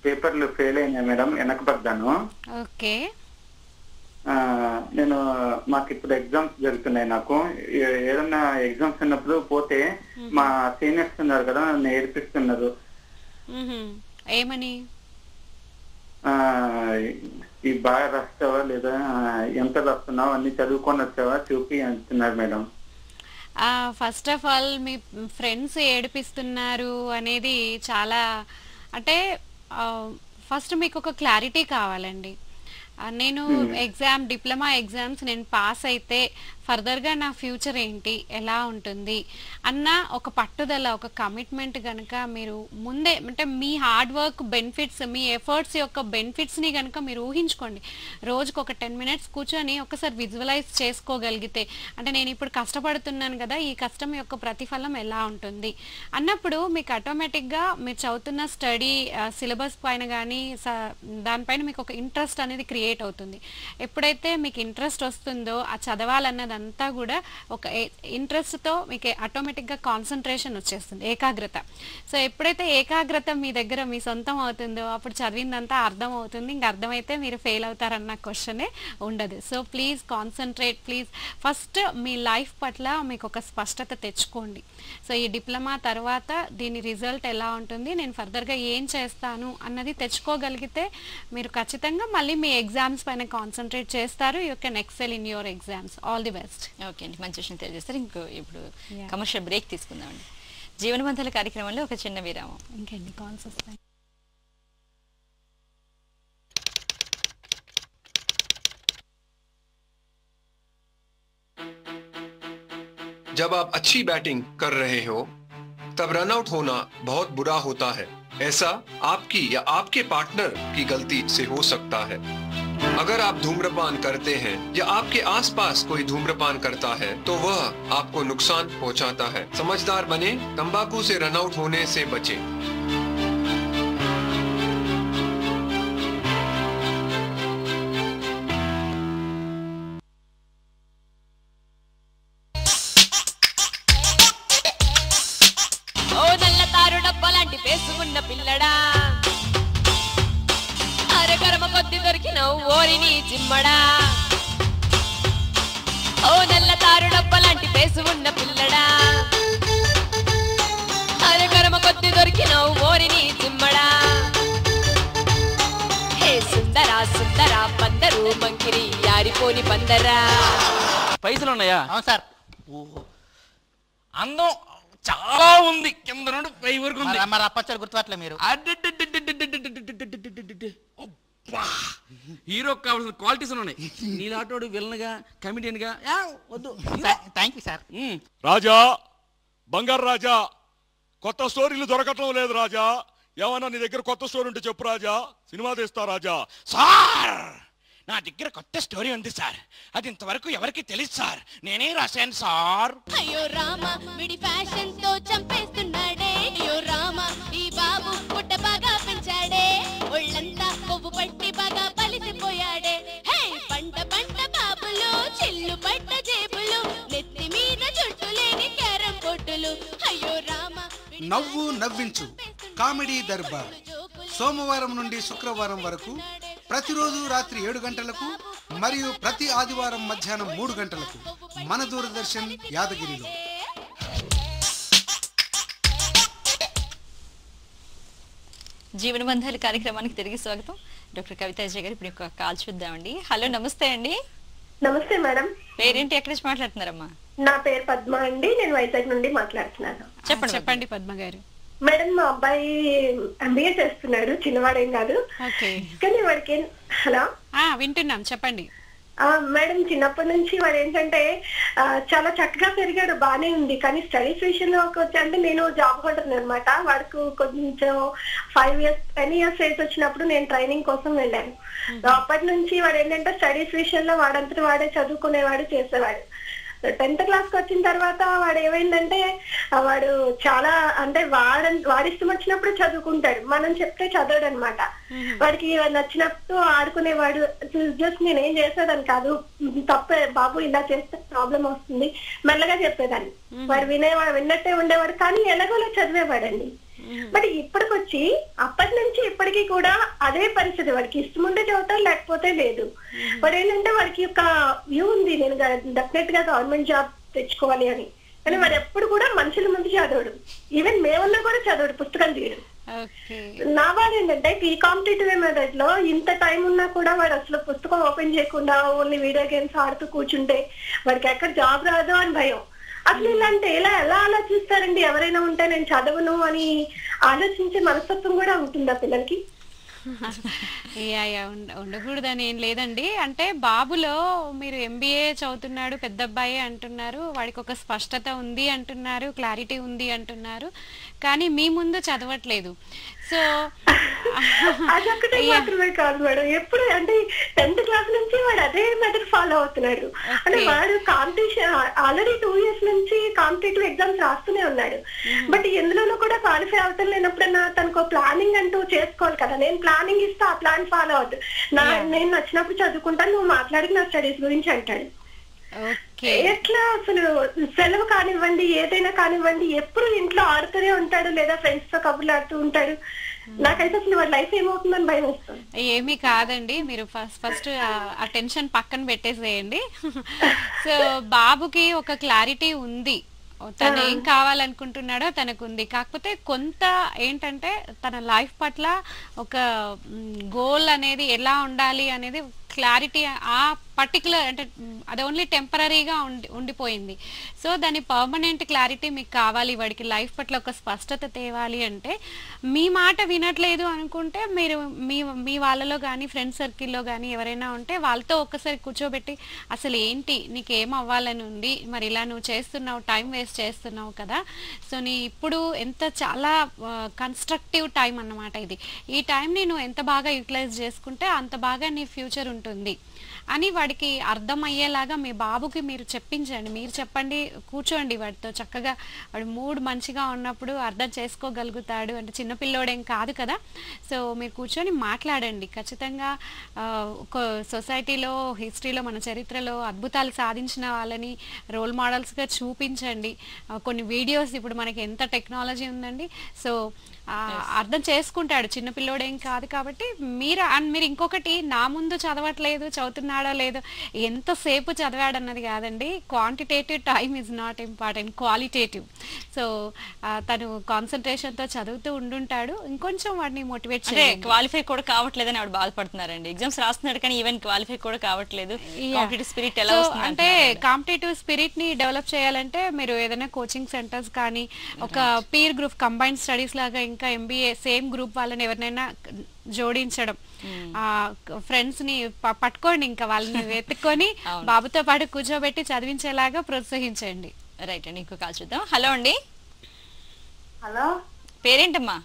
Speaker 12: పేపర్లు ఫెయిల్ అయినా మేడం, వెనకబడ్డాను.
Speaker 2: ఓకే.
Speaker 12: నేను మాకు ఇప్పుడు ఎగ్జామ్స్ జరుగుతున్నాయి. నాకు ఏదన్నా ఎగ్జామ్స్ ఉన్నప్పుడు పోతే మా సీనియర్స్ ఉన్నారు కదా నేర్పిస్తున్నారు.
Speaker 2: ఏమని?
Speaker 12: ఈ బాగా రాస్తావా లేదా, ఎంత రాస్తున్నావు, అన్ని చదువుకొని వచ్చావా చూపి అంటున్నారు మేడం.
Speaker 2: ఫస్ట్ ఆఫ్ ఆల్ మీ ఫ్రెండ్స్ ఏడిపిస్తున్నారు అనేది చాలా అంటే ఫస్ట్ మీకు ఒక క్లారిటీ కావాలండి. నేను డిప్లొమా ఎగ్జామ్స్ నేను పాస్ అయితే ఫర్దర్గా నా ఫ్యూచర్ ఏంటి, ఎలా ఉంటుంది అన్న ఒక పట్టుదల, ఒక కమిట్మెంట్ కనుక మీరు ముందే అంటే మీ హార్డ్ వర్క్ బెనిఫిట్స్, మీ ఎఫర్ట్స్ యొక్క బెనిఫిట్స్ని కనుక మీరు ఊహించుకోండి. రోజుకు ఒక 10 minutes కూర్చొని ఒకసారి విజువలైజ్ చేసుకోగలిగితే అంటే నేను ఇప్పుడు కష్టపడుతున్నాను కదా, ఈ కష్టం యొక్క ప్రతిఫలం ఎలా ఉంటుంది అన్నప్పుడు మీకు ఆటోమేటిక్గా మీరు చదువుతున్న స్టడీ సిలబస్ పైన కానీ దానిపైన మీకు ఒక ఇంట్రెస్ట్ అనేది క్రియేట్ అవుతుంది. ఎప్పుడైతే మీకు ఇంట్రెస్ట్ వస్తుందో ఆ చదవాలన్నది అంతా కూడా ఒక ఇంట్రెస్ట్తో మీకు ఆటోమేటిక్గా కాన్సన్ట్రేషన్ వచ్చేస్తుంది, ఏకాగ్రత. సో ఎప్పుడైతే ఏకాగ్రత మీ దగ్గర మీ సొంతం అవుతుందో అప్పుడు చదివిందంతా అర్థం అవుతుంది. ఇంక అర్థమైతే మీరు ఫెయిల్ అవుతారన్న క్వశ్చనే ఉండదు. So please concentrate, please first me life పట్ల మీకు ఒక స్పష్టత తెచ్చుకోండి. సో ఈ డిప్లొమా తర్వాత దీని రిజల్ట్ ఎలా ఉంటుంది, నేను ఫర్దర్గా ఏం చేస్తాను అన్నది తెచ్చుకోగలిగితే మీరు ఖచ్చితంగా మళ్ళీ మీ ఎగ్జామ్స్ పైన కాన్సన్ట్రేట్ చేస్తారు. You can XL in your exams. All the best.
Speaker 1: Okay అండి, మంచి విషయం తెలియజేస్తారు. ఇప్పుడు కమర్షియల్ బ్రేక్ తీసుకుందామండి. జీవనవంతుల కార్యక్రమంలో ఒక చిన్న విరామం.
Speaker 2: ఇంకెన్ని కాల్స్ వస్తాయి?
Speaker 3: जब आप अच्छी बैटिंग कर रहे हो तब रन आउट होना बहुत बुरा होता है। ऐसा आपकी या आपके पार्टनर की गलती से हो सकता है। अगर आप धूम्रपान करते हैं या आपके आसपास कोई धूम्रपान करता है तो वह आपको नुकसान पहुंचाता है। समझदार बने, तंबाकू से रन आउट होने से बचें।
Speaker 6: డబ్బలాంటి వేసుకున్న పిల్లడా, అరగరమ కొద్ది దొరికినవు ఓరిని జిమ్మడా. ఓ నల్ల తారు డబ్బలాంటి వేసు ఉన్న పిల్లడా, అరగరమ కొద్ది దొరికినవు ఓరిని జిమ్మడా. హే సుందరా సుందరా పందరు మంకిరి యారిపోని పందరా.
Speaker 13: పైసలు ఉన్నాయా?
Speaker 14: సార్.
Speaker 13: అందం చాలా ఉంది, కింద నుండి పై వరకు ఉంది.
Speaker 14: మరి అప్పచ్చారు గుర్తుపట్టలే మీరు?
Speaker 13: హీరో కావాల్సిన క్వాలిటీస్ ఉన్నాయి. నీలాటోడు విలన్ గా, కమిడియన్ గా వద్దు.
Speaker 14: Thank you sir.
Speaker 15: రాజా, బంగారు రాజా, కొత్త స్టోరీలు దొరకటం లేదు రాజా. ఏమన్నా నీ దగ్గర కొత్త స్టోరీ ఉంటే చెప్పు రాజా, సినిమా తీస్తా రాజా.
Speaker 13: సార్ నా దగ్గర కొత్త స్టోరీ ఉంది సార్, అది ఇంతవరకు ఎవరికి తెలియదు సార్, నేనే రాశాను సార్.
Speaker 6: అయ్యో రామ విడి ఫ్యాషన్ తో చంపేస్తున్నాడే. అయ్యో రామ ఈ బాబు పుట్ట బాగా పెంచాడే, ఒళ్ళంతా కొవ్వు పట్టి బాగా పలిసిపోయాడే. హే పంట పంట బాబులు, చెల్లు పట్ట జేబులు, నెత్తి మీద జుట్టు లేని క్యారం బొట్టులు. అయ్యో రామ
Speaker 16: నవ్వు నవ్వించు కామెడీ దర్బార్ సోమవారం నుండి శుక్రవారం వరకు ప్రతిరోజు రాత్రి 7 గంటలకు మరియు ప్రతి ఆదివారం మధ్యాహ్నం 3 గంటలకు మన దూరదర్శన్ యాదగిరిలో.
Speaker 1: జీవన బంధాలు కార్యక్రమానికి తిరిగి స్వాగతం. డాక్టర్ కవిత అజయ్ గారు ఇప్పుడు ఒక కాల్ చూద్దామండి. హలో, నమస్తే అండి.
Speaker 17: నమస్తే మేడం.
Speaker 1: పేరేంటి, ఎక్కడి నుంచి మాట్లాడుతున్నారమ్మా?
Speaker 17: నా పేరు పద్మ అండి, నేను వైజాగ్ నుండి మాట్లాడుతున్నాను.
Speaker 2: చెప్పండి పద్మ గారు.
Speaker 17: మేడం, మా అబ్బాయి MBA చేస్తున్నాడు, చిన్నవాడేం కాదు. కానీ వాడికి హలో
Speaker 2: వింటున్నాం, చెప్పండి.
Speaker 17: మేడం, చిన్నప్పటి నుంచి వాడు ఏంటంటే చాలా చక్కగా పెరిగాడు, బానే ఉంది. కానీ స్టడీస్ విషయంలోకి వచ్చి అంటే నేను జాబ్ హోల్డర్ అనమాట. వాడికి కొంచెం 10 years ఏజ్ వచ్చినప్పుడు నేను ట్రైనింగ్ కోసం వెళ్ళాను. అప్పటి నుంచి వాడు ఏంటంటే స్టడీస్ విషయంలో వాడంతటి వాడే చదువుకునేవాడు, చేసేవాడు. 10th క్లాస్కి వచ్చిన తర్వాత వాడు ఏమైందంటే వాడు చాలా అంటే వాడి ఇష్టం వచ్చినప్పుడు చదువుకుంటాడు, మనం చెప్తే చదవడు అనమాట. వాడికి నచ్చినప్పుడు ఆడుకునేవాడు. జస్ట్ నేను ఏం చేసేదాన్ని కాదు, తప్పే బాబు ఇలా చేస్తే ప్రాబ్లం వస్తుంది మెల్లగా చెప్పేదాన్ని. వాడు విన్నట్టే ఉండేవాడు, కానీ ఎలాగోలా చదివేవాడండి. బట్ ఇప్పటికొచ్చి అప్పటి నుంచి ఇప్పటికీ కూడా అదే పరిస్థితి. వాడికి ఇష్టం ఉంటే చదువుతాడు, లేకపోతే లేదు. వాడు ఏంటంటే వాడికి ఒక వ్యూ ఉంది, నేను డెఫినెట్ గా గవర్నమెంట్ జాబ్ తెచ్చుకోవాలి అని. కానీ వాడు ఎప్పుడు కూడా మనుషుల ముందు చదవడు, ఈవెన్ మేమున్నా కూడా చదవడు, పుస్తకం తీయడు. నా బాధ ఏంటంటే ఈ కాంపిటేటివ్ మెథడ్ లో ఇంత టైం ఉన్నా కూడా వాడు అసలు పుస్తకం ఓపెన్ చేయకుండా ఓన్లీ వీడియో గేమ్స్ ఆడుతూ కూర్చుంటే వాడికి ఎక్కడ జాబ్ రాదు అని భయం. అసలు ఇలాంటి ఎలా ఆలోచిస్తారండి? ఎవరైనా ఉంటే నేను చదవను అని ఆలోచించే మనస్తత్వం కూడా ఉంటుందా పిల్లలకి?
Speaker 2: ఉండకూడదని ఏం లేదండి. అంటే బాబులో మీరు MBA చదువుతున్నాడు, పెద్ద అబ్బాయి అంటున్నారు, వాడికి ఒక స్పష్టత ఉంది అంటున్నారు, క్లారిటీ ఉంది అంటున్నారు, కానీ మీ ముందు చదవట్లేదు. సో
Speaker 17: అదొక్కటే మాత్రమే కాదు మేడం, ఎప్పుడు అంటే 10th క్లాస్ నుంచి వాడు అదే మెథడ్ ఫాలో అవుతున్నాడు. అంటే వాడు కాంపిటీషన్ ఆల్రెడీ 2 years నుంచి కాంపిటేటివ్ ఎగ్జామ్స్ రాస్తూనే ఉన్నాడు. బట్ ఎందులోనూ కూడా క్వాలిఫై అవుతాను లేనప్పుడన్నా తనకు ప్లానింగ్ అంటూ చేసుకోవాలి కదా. నేను ప్లానింగ్ ఇస్తే ఆ ప్లాన్ ఫాలో అవుతుంది. నేను నచ్చినప్పుడు చదువుకుంటాను, నువ్వు మాట్లాడి నా స్టడీస్ గురించి అంటాడు. ఎట్లా అసలు సెలవు కానివ్వండి, ఏదైనా కానివ్వండి, ఎప్పుడు ఇంట్లో ఆడుతూనే ఉంటాడు, లేదా ఫ్రెండ్స్ తో కబుర్లు ఆడుతూ ఉంటాడు. నాకైతే అసలు వాడి లైఫ్ ఏమవుతుందని భయం వస్తుంది.
Speaker 2: ఏమీ కాదండి, మీరు ఫస్ట్ ఆ టెన్షన్ పక్కన పెట్టేసేయండి. సో బాబుకి ఒక క్లారిటీ ఉంది, తను ఏం కావాలనుకుంటున్నాడో తనకుంది. కాకపోతే కొంత ఏంటంటే తన లైఫ్ పట్ల ఒక గోల్ అనేది ఎలా ఉండాలి అనేది క్లారిటీ ఆ పర్టికులర్ అంటే అది ఓన్లీ టెంపరీగా ఉండిపోయింది. సో దాని పర్మనెంట్ క్లారిటీ మీకు కావాలి. వాడికి లైఫ్ పట్ల ఒక స్పష్టత తేవాలి అంటే మీ మాట వినట్లేదు అనుకుంటే మీరు మీ వాళ్ళలో కానీ ఫ్రెండ్స్ సర్కిల్లో కానీ ఎవరైనా ఉంటే వాళ్ళతో ఒక్కసారి కూర్చోబెట్టి అసలు ఏంటి నీకు ఏం అవ్వాలని ఉంది, మరి ఇలా నువ్వు చేస్తున్నావు, టైం వేస్ట్ చేస్తున్నావు కదా, సో నీ ఇప్పుడు ఎంత చాలా కన్స్ట్రక్టివ్ టైం అన్నమాట ఇది. ఈ టైంని నువ్వు ఎంత బాగా యూటిలైజ్ చేసుకుంటే అంత బాగా నీ ఫ్యూచర్ ఉంటుంది అని వాడికి అర్థమయ్యేలాగా మీ బాబుకి మీరు చెప్పించండి. మీరు చెప్పండి, కూర్చోండి వాడితో చక్కగా. వాడు మూడ్ మంచిగా ఉన్నప్పుడు అర్థం చేసుకోగలుగుతాడు. అంటే చిన్నపిల్లోడేం కాదు కదా. సో మీరు కూర్చొని మాట్లాడండి. ఖచ్చితంగా ఒక సొసైటీలో హిస్టరీలో మన చరిత్రలో అద్భుతాలు సాధించిన వాళ్ళని రోల్ మోడల్స్గా చూపించండి. కొన్ని వీడియోస్ ఇప్పుడు మనకి ఎంత టెక్నాలజీ ఉందండి. సో అర్థం చేసుకుంటాడు, చిన్నపిల్లోడేం కాదు కాబట్టి. మీరు ఇంకొకటి, నా ముందు చదవట్లేదు, చదువుతున్నాడో లేదో, ఎంతసేపు చదివాడన్నది కాదండి. Quantitative time is not important, qualitative. So తను కాన్సన్ట్రేషన్తో చదువుతూ ఉండుంటాడు. ఇంకొంచెం వాడిని మోటివేట్ చేయాలి.
Speaker 1: క్వాలిఫై కూడా కావట్లేదని ఆవిడ బాధపడుతున్నారండి. ఎగ్జామ్స్ రాస్తున్నాడు కానీ ఈవెన్ క్వాలిఫై కూడా కావట్లేదు. కాంపిటేటివ్ స్పిరిట్ ఎలా వస్తుంది
Speaker 2: అంటే కాంపిటేటివ్ స్పిరిట్ ని డెవలప్ చేయాలంటే మీరు ఏదైనా కోచింగ్ సెంటర్స్ కానీ ఒక పీర్ గ్రూప్ కంబైన్డ్ స్టడీస్ లాగా ఇంకా MBA సేమ్ గ్రూప్ వాళ్ళని ఎవరినైనా జోడించడం, ఫ్రెండ్స్ ని పట్టుకోండి, ఇంకా వాళ్ళని వెతుక్కొని బాబుతో పాటు కూర్చోబెట్టి చదివించేలాగా ప్రోత్సహించండి.
Speaker 1: రైట్ అండి, ఇంకో కాల్ చూద్దాం. హలో అండి.
Speaker 8: హలో,
Speaker 1: పేరేంటమ్మా?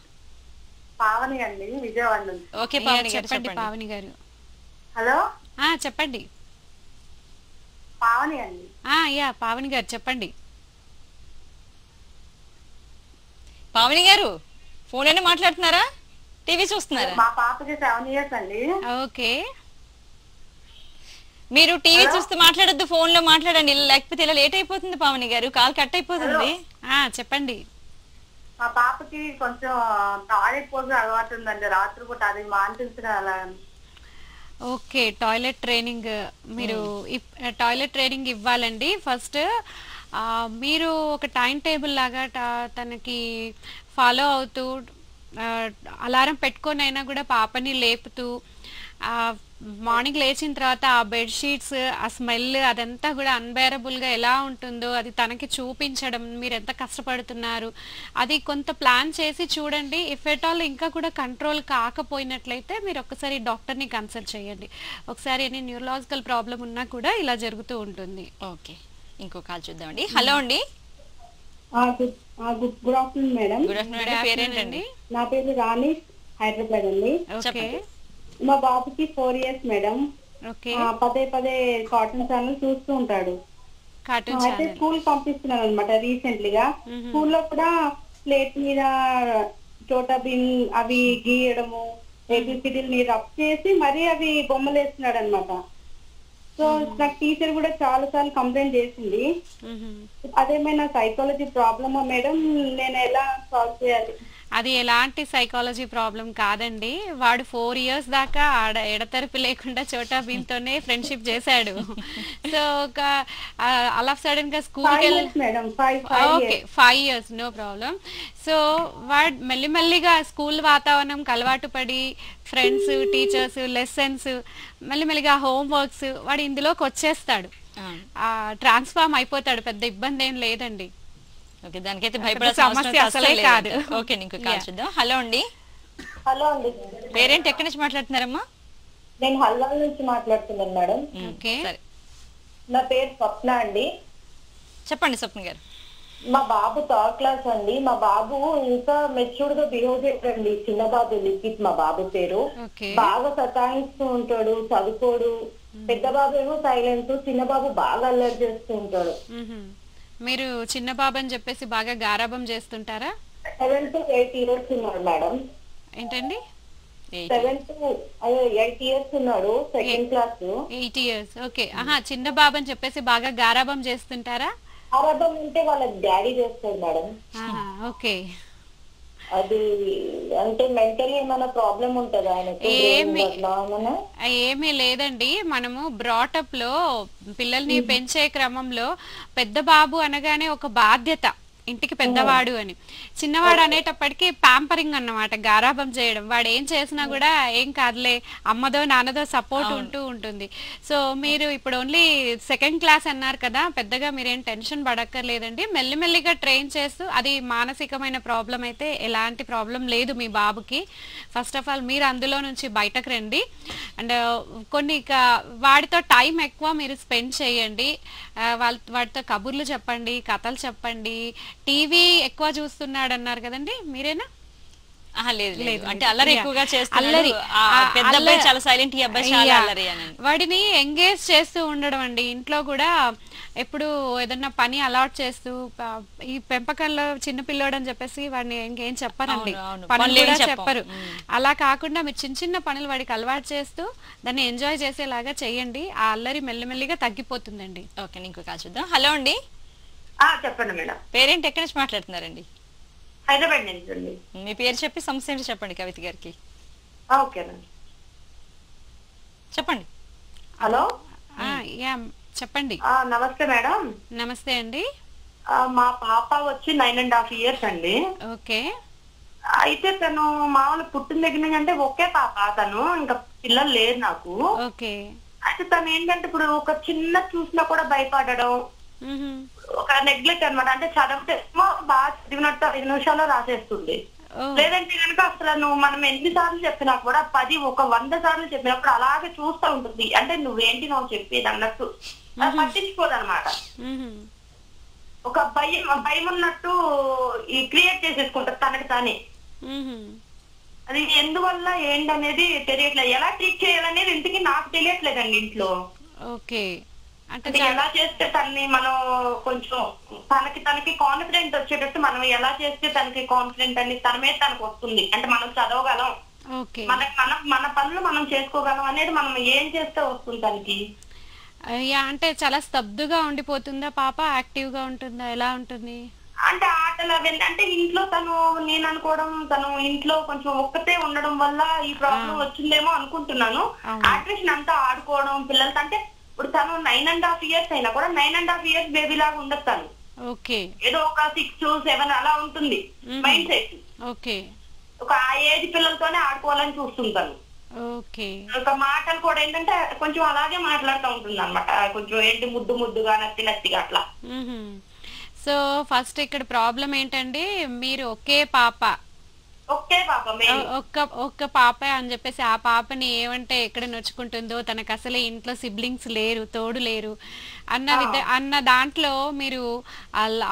Speaker 8: పావని అండి, విజయవాడ నుంచి.
Speaker 1: ఓకే పావని గారు,
Speaker 2: చెప్పండి పావని గారు.
Speaker 8: హలో
Speaker 2: చెప్పండి.
Speaker 8: పావని అండి.
Speaker 2: యా పావని గారు చెప్పండి.
Speaker 1: పావని గారు ఫోన్ లోనే మాట్లాడుతున్నారా, టీవీ చూస్తున్నారా?
Speaker 8: మా పాపకి 7 years అండి.
Speaker 2: ఓకే,
Speaker 1: మీరు టీవీ చూస్తూ మాట్లాడొద్దు, ఫోన్ లో మాట్లాడండి, లేకపోతే ఇలా లేట్ అయిపోతుంది పావని గారు, కాల్ కట్ అయిపోతుంది.
Speaker 2: చెప్పండి.
Speaker 8: మా పాపకి కొంచెం టాయిలెట్ పోసి అలవాటు ఉందండి, రాత్రిపూట అది మానిపించగల.
Speaker 2: ఓకే, టాయిలెట్ ట్రైనింగ్ మీరు టాయిలెట్ ట్రైనింగ్ ఇవ్వాలండి. ఫస్ట్ మీరు ఒక టైం టేబుల్ లాగా తనకి ఫాలో అవుతూ అలారం పెట్టుకొని అయినా కూడా పాపని లేపుతూ మార్నింగ్ లేచిన తర్వాత ఆ బెడ్షీట్స్, ఆ స్మెల్ అదంతా కూడా అన్బేరబుల్గా ఎలా ఉంటుందో అది తనకి చూపించడం, మీరు ఎంత కష్టపడుతున్నారు అది కొంత ప్లాన్ చేసి చూడండి. ఇఫ్ ఎట్ ఆల్ ఇంకా కూడా కంట్రోల్ కాకపోయినట్లయితే మీరు ఒక్కసారి డాక్టర్ని కన్సల్ట్ చేయండి. ఒకసారి ఎనీ న్యూరలాజికల్ ప్రాబ్లం ఉన్నా కూడా ఇలా జరుగుతూ ఉంటుంది.
Speaker 1: ఓకే, ఇంకో కాల్ చూద్దామండి. హలో అండి.
Speaker 18: Good afternoon madam.
Speaker 1: Good afternoon. పేరేంటండి?
Speaker 18: నా పేరు రాణి, హైదరాబాద్ అండి. మా బాబుకి 4 years మేడం. పదే పదే కార్టూన్ ఛానల్ చూస్తూ ఉంటాడు. అయితే స్కూల్ పంపిస్తున్నాను అనమాట రీసెంట్లీగా. స్కూల్లో కూడా ప్లేట్ మీద చోటా భీమ్ అవి గీయడము, ఏబిసిడీని రబ్ చేసి మరీ అవి బొమ్మలు వేస్తున్నాడు అనమాట. సో నాకు టీచర్ కూడా చాలా సార్లు కంప్లైంట్ చేసింది. అదేమైనా సైకాలజీ ప్రాబ్లమా మేడం? నేను ఎలా సాల్వ్ చేయాలి?
Speaker 2: అది ఎలాంటి సైకాలజీ ప్రాబ్లం కాదండి. వాడు 4 years దాకా ఎడతెరిపి లేకుండా చోటా భీమ్తోనే ఫ్రెండ్షిప్ చేశాడు. సో ఒక అలా సడన్ గా స్కూల్కి okay 5 years no problem. So వాడు మెల్లిమెల్లిగా స్కూల్ వాతావరణంకి అలవాటు పడి ఫ్రెండ్స్, టీచర్స్, లెసన్స్, మెల్లిమెల్లిగా హోంవర్క్స్ వాడు ఇందులోకి వచ్చేస్తాడు, ట్రాన్స్ఫార్మ్ అయిపోతాడు. పెద్ద ఇబ్బంది ఏం లేదండి.
Speaker 1: ఓకే, దానికైతే భయపడాల్సిన సమస్య అసలే కాదు. ఓకే, ఇంకో కాల్ చూద్దాం. హలో అండి.
Speaker 18: హలో అండి.
Speaker 1: పేరేంటి, ఎక్కడి నుంచి మాట్లాడుతున్నారమ్మా?
Speaker 18: నేను హల్వాల్ నుంచి మాట్లాడుతున్నాను మేడం.
Speaker 1: ఓకే, సరే.
Speaker 18: నా పేరు స్వప్న అండి.
Speaker 1: చెప్పండి స్వప్న గారు.
Speaker 18: మా బాబు 3rd class అండి. మా బాబు ఇంకా మెచ్యూర్డ్ గా బిహేవ్ చేస్తాడండి. చిన్న బాబు లిఖిత్ మా బాబు పేరు. బాగా సతాయిస్తూ ఉంటాడు, చదువుకోడు. పెద్ద బాబు ఏమో సైలెంట్, చిన్న బాబు బాగా అల్లరి చేస్తూ ఉంటాడు.
Speaker 2: మీరు చిన్న బాబు అని చెప్పేసి బాగా గారాబం చేస్తుంటారా?
Speaker 18: 7 to 8 years ఉన్నాడు మేడం.
Speaker 2: ఏంటండి?
Speaker 18: 7 to 8 years ఉన్నాడు, 2nd class.
Speaker 2: 8 years. ఓకే. చిన్న బాబు అని చెప్పేసి బాగా గారాబం చేస్తుంటారా?
Speaker 18: గారాబం అంటే వాళ్ళ డాడీ చేస్తాడు మేడం.
Speaker 2: ఓకే.
Speaker 18: అది అంటే మెంటలీ ఏమైనా ప్రాబ్లం ఉంటుందా ఆయనకి?
Speaker 2: ఏమీ లేదండి. మనము బ్రాటప్ లో పిల్లల్ని పెంచే క్రమంలో పెద్ద బాబు అనగానే ఒక బాధ్యత, ఇంటికి పెద్దవాడు అని. చిన్నవాడు అనేటప్పటికి ప్యాంపరింగ్ అన్నమాట, గారాబం చేయడం. వాడు ఏం చేసినా కూడా ఏం కాదులే, అమ్మదో నాన్నదో సపోర్ట్ ఉంటూ ఉంటుంది. సో మీరు ఇప్పుడు ఓన్లీ 2nd class అన్నారు కదా, పెద్దగా మీరేం టెన్షన్ పడక్కర్లేదండి. మెల్లిమెల్లిగా ట్రైన్ చేస్తూ, అది మానసికమైన ప్రాబ్లం అయితే ఎలాంటి ప్రాబ్లం లేదు మీ బాబుకి. ఫస్ట్ ఆఫ్ ఆల్ మీరు అందులో నుంచి బయటకు రండి. అండ్ కొన్ని వాడితో టైం ఎక్కువ మీరు స్పెండ్ చేయండి. వాటితో కబుర్లు చెప్పండి, కథలు చెప్పండి. టీవీ ఎక్కువ చూస్తున్నాడు అన్నారు కదండి, మీరేనా?
Speaker 1: లేదు, అంటే అల్లరి ఎక్కువగా చేస్తున్నాడు. పెద్ద అబ్బాయి చాలా సైలెంట్, ఈ అబ్బాయి చాలా అల్లరి అని.
Speaker 2: వాడిని ఎంగేజ్ చేస్తూ ఉండడం అండి. ఇంట్లో కూడా ఎప్పుడు ఏదన్నా పని అలాట్ చేస్తూ, ఈ పెంపకంలో చిన్న పిల్లోడు అని చెప్పేసి వాడిని ఇంకేం చెప్పరండి, పనులు కూడా చెప్పరు. అలా కాకుండా మీరు చిన్న చిన్న పనులు వాడికి అలవాటు చేస్తూ దాన్ని ఎంజాయ్ చేసేలాగా చేయండి. ఆ అల్లరి మెల్లిమెల్లిగా తగ్గిపోతుందండి.
Speaker 1: ఓకే, ఇంకో కాల్ చూద్దాం. హలో అండి.
Speaker 18: చెప్పండి మేడం.
Speaker 1: పేరేంటి, ఎక్కడి నుంచి మాట్లాడుతున్నారండి?
Speaker 18: హైదరాబాద్ నుంచి అండి.
Speaker 1: మీ పేరు చెప్పి సమస్య ఏంటి చెప్పండి కవిత గారికి.
Speaker 18: ఓకేనండి,
Speaker 1: చెప్పండి.
Speaker 18: హలో,
Speaker 2: చెప్పండి.
Speaker 18: నమస్తే మేడం.
Speaker 2: నమస్తే అండి.
Speaker 18: మా పాప వచ్చి 9.5 years అండి.
Speaker 2: ఓకే.
Speaker 18: అయితే తను మామూలు పుట్టిన దగ్గర నుంచి అంటే ఒకే పాప, తను ఇంకా పిల్లలు లేరు నాకు.
Speaker 2: ఓకే.
Speaker 18: అయితే తను ఏంటంటే ఇప్పుడు ఒక చిన్న చూసినా కూడా భయపడడం, ఒక నెగ్లెక్ట్ అనమాట. అంటే చదివితేమో బాగా చదివినట్టు 5 నిమిషాల్లో రాసేస్తుంది. లేదంటే కనుక అసలు మనం ఎన్నిసార్లు చెప్పినా కూడా 100 సార్లు చెప్పినప్పుడు అలాగే చూస్తూ ఉంటుంది. అంటే నువ్వేంటి నువ్వు చెప్పేది అన్నట్టు పట్టించుకోదనమాట. ఒక భయం ఉన్నట్టు ఈ క్రియేట్ చేసేసుకుంటారు తనకి తానే. అది ఎందువల్ల ఏంటనేది తెలియట్లేదు. ఎలా ట్రీట్ చేయాలనేది ఇంటికి నాకు తెలియట్లేదండి ఇంట్లో.
Speaker 2: ఓకే.
Speaker 18: అంటే ఎలా చేస్తే తనని మనం కొంచెం తనకి కాన్ఫిడెంట్ వచ్చేటట్టు మనం ఎలా చేస్తే తనకి కాన్ఫిడెంట్ అని తన మీద తనకు వస్తుంది. అంటే మనం చదవగలం, మన పనులు మనం చేసుకోగలం అనేది మనం ఏం చేస్తే వస్తుంది తనకి.
Speaker 2: అంటే చాలా స్తబ్దుగా ఉండిపోతుందా పాప? యాక్టివ్ గా ఉంటుందా? ఎలా ఉంటుంది?
Speaker 18: అంటే ఆటలు అవన్నీ, అంటే ఇంట్లో నేను అనుకోవడం తను ఇంట్లో కొంచెం ఒక్కతే ఉండడం వల్ల ఈ ప్రాబ్లం వచ్చిందేమో అనుకుంటున్నాను. యాక్టివేషన్ అంతా ఆడుకోవడం పిల్లలతో. అంటే ఇప్పుడు తను 9.5 years అయినా కూడా 9.5 years బేబీ లాగా ఉండదు తను.
Speaker 2: ఓకే.
Speaker 18: ఏదో ఒక 6, 7 అలా ఉంటుంది మైండ్ సెట్.
Speaker 2: ఓకే.
Speaker 18: ఒక ఆ ఏజ్ పిల్లలతోనే ఆడుకోవాలని చూస్తుంటాను.
Speaker 2: ఓకే.
Speaker 18: ఒక మాటలు కూడా ఏంటంటే కొంచెం అలాగే మాట్లాడుతూ ఉంటుంది అనమాట, కొంచెం ఏంటి ముద్దుగా నత్తిగా అట్లా.
Speaker 2: సో ఫస్ట్ ఇక్కడ ప్రాబ్లం ఏంటండి, మీరు ఒకే పాప ఒక్క పాప అని చెప్పేసి ఆ పాపని ఏమంటే ఎక్కడ నొచ్చుకుంటుందో, తనకు అసలే ఇంట్లో సిబ్లింగ్స్ లేరు, తోడు లేరు అన్న దాంట్లో మీరు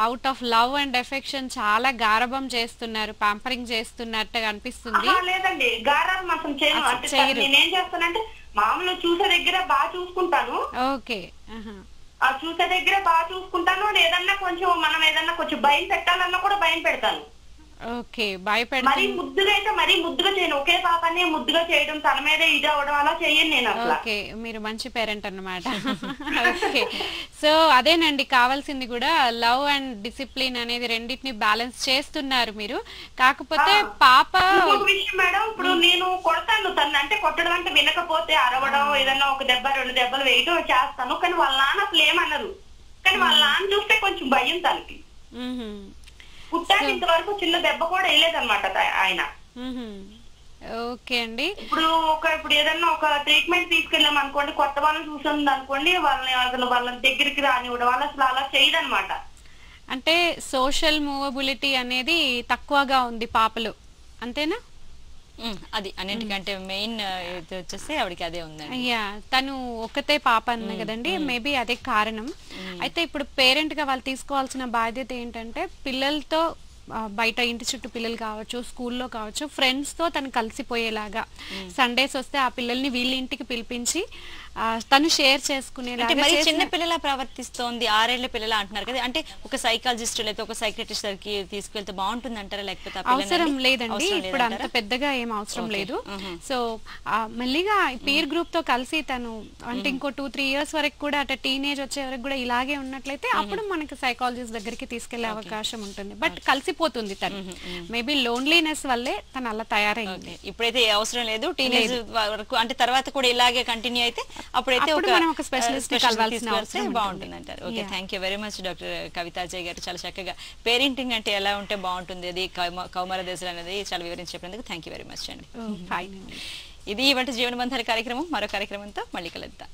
Speaker 2: out of love and affection చాలా గారభం చేస్తున్నారు, పాంపరింగ్ చేస్తున్నట్టుగా అనిపిస్తుంది.
Speaker 18: లేదండి, గారాబం అసలు చేయను. నేనేం చేస్తానంటే మామూలు చూసే దగ్గర బాగా చూసుకుంటాను.
Speaker 2: ఓకే.
Speaker 18: ఆ చూసే దగ్గర బాగా చూసుకుంటాను. ఏదన్నా కొంచెం మనం ఏదన్నా కొంచెం భయం పెట్టాలన్నా కూడా భయం పెడతాను.
Speaker 2: ఓకే.
Speaker 18: మరీ ముద్దుగా అయితే మరీ ముద్దుగా చేయను. ఒకే పాపనే ముద్దుగా చేయడం, తన మీద ఇది అవడం అలా చేయను నేను అసలు.
Speaker 2: ఓకే, మీరు మంచి పేరెంట్ అన్నమాట. ఓకే. సో అదేనండి కావాల్సింది కూడా, లవ్ అండ్ డిసిప్లిన్ అనేది రెండింటిని బ్యాలెన్స్ చేస్తున్నారు మీరు. కాకపోతే పాప
Speaker 18: విషయం మేడం, ఇప్పుడు నేను కొడతాను తను, అంటే కొట్టడం అంటే వినకపోతే అరవడం, ఏదన్నా ఒక దెబ్బ 2 దెబ్బలు వేయడం చేస్తాను. కానీ వాళ్ళ నాన్న అసలు ఏమన్నారు. కానీ వాళ్ళ నాన్న చూస్తే కొంచెం భయం తనకి. పుట్టాక ఇంతవరకు చిన్న దెబ్బ కూడా వేయలేదన్నమాట ఆయన.
Speaker 2: ఓకే అండి.
Speaker 18: ఇప్పుడు ఏదన్నా ఒక ట్రీట్మెంట్ తీసుకెళ్ళాం అనుకోండి, కొత్త వాళ్ళని చూసింది అనుకోండి, వాళ్ళ దగ్గరికి రానివ్వడం, వాళ్ళు అసలు అలా చేయదన్నమాట.
Speaker 2: అంటే సోషల్ మూవబిలిటీ అనేది తక్కువగా ఉంది పాపలు, అంతేనా?
Speaker 1: అది అన్నిటికంటే మెయిన్ వచ్చేసి ఆవిడకి అదే ఉందండి.
Speaker 2: అయ్యా, తను ఒకతే పాప అన్న కదండి, మేబీ అదే కారణం. అయితే ఇప్పుడు పేరెంట్ గా వాళ్ళు తీసుకోవాల్సిన బాధ్యత ఏంటంటే, పిల్లలతో బయట ఇంటి చుట్టూ పిల్లలు కావచ్చు, స్కూల్లో కావచ్చు, ఫ్రెండ్స్ తో తను కలిసిపోయేలాగా, సండేస్ వస్తే ఆ పిల్లల్ని వీళ్ళ ఇంటికి పిలిపించి తను షేర్ చేసుకునేలాగా.
Speaker 1: చిన్న పిల్లల ప్రవర్తిస్తోంది, 6 ఏళ్ల పిల్లల అంటున్నారు కదా, అంటే ఒక సైకాలజిస్ట్ లేదా ఒక సైకియాట్రిస్ట్ దగ్గరికి తీసుకెళ్తే బాగుంటుంది అంటారా, లేకపోతే
Speaker 2: అవసరం లేదండి, ఇప్పుడు అంత పెద్దగా ఏం అవసరం లేదు. సో మళ్ళీగా పీర్ గ్రూప్ తో కలిసి తను అంటే ఇంకో 2-3 ఇయర్స్ వరకు కూడా, అంటే టీనేజ్ వచ్చే వరకు కూడా ఇలాగే ఉన్నట్లయితే అప్పుడు మనకి సైకాలజిస్ట్ దగ్గరికి తీసుకెళ్లే అవకాశం ఉంటుంది. బట్ కలిసిపోతుంది తను, మేబీ లోన్లీనెస్ వల్లే తను అలా తయారైంది.
Speaker 1: ఇప్పుడైతే అవసరం లేదు, టీనేజ్ వరకు అంటే తర్వాత కూడా ఇలాగే కంటిన్యూ అయితే అప్పుడైతే ఒక
Speaker 2: స్పెషలిస్ట్
Speaker 1: బాగుంటుంది అంటారు. Okay, thank you very much doctor Kavithajay గారు. చాలా చక్కగా పేరెంటింగ్ అంటే ఎలా ఉంటే బాగుంటుంది, అది కౌమార దశలు అనేది చాలా వివరించి చెప్పినందుకు థ్యాంక్ యూ వెరీ మచ్ అండి.
Speaker 2: ఫైన్.
Speaker 1: ఇది ఇవాళ జీవన బంధాల కార్యక్రమం. మరో కార్యక్రమంతో మళ్ళీ కలుద్దాం.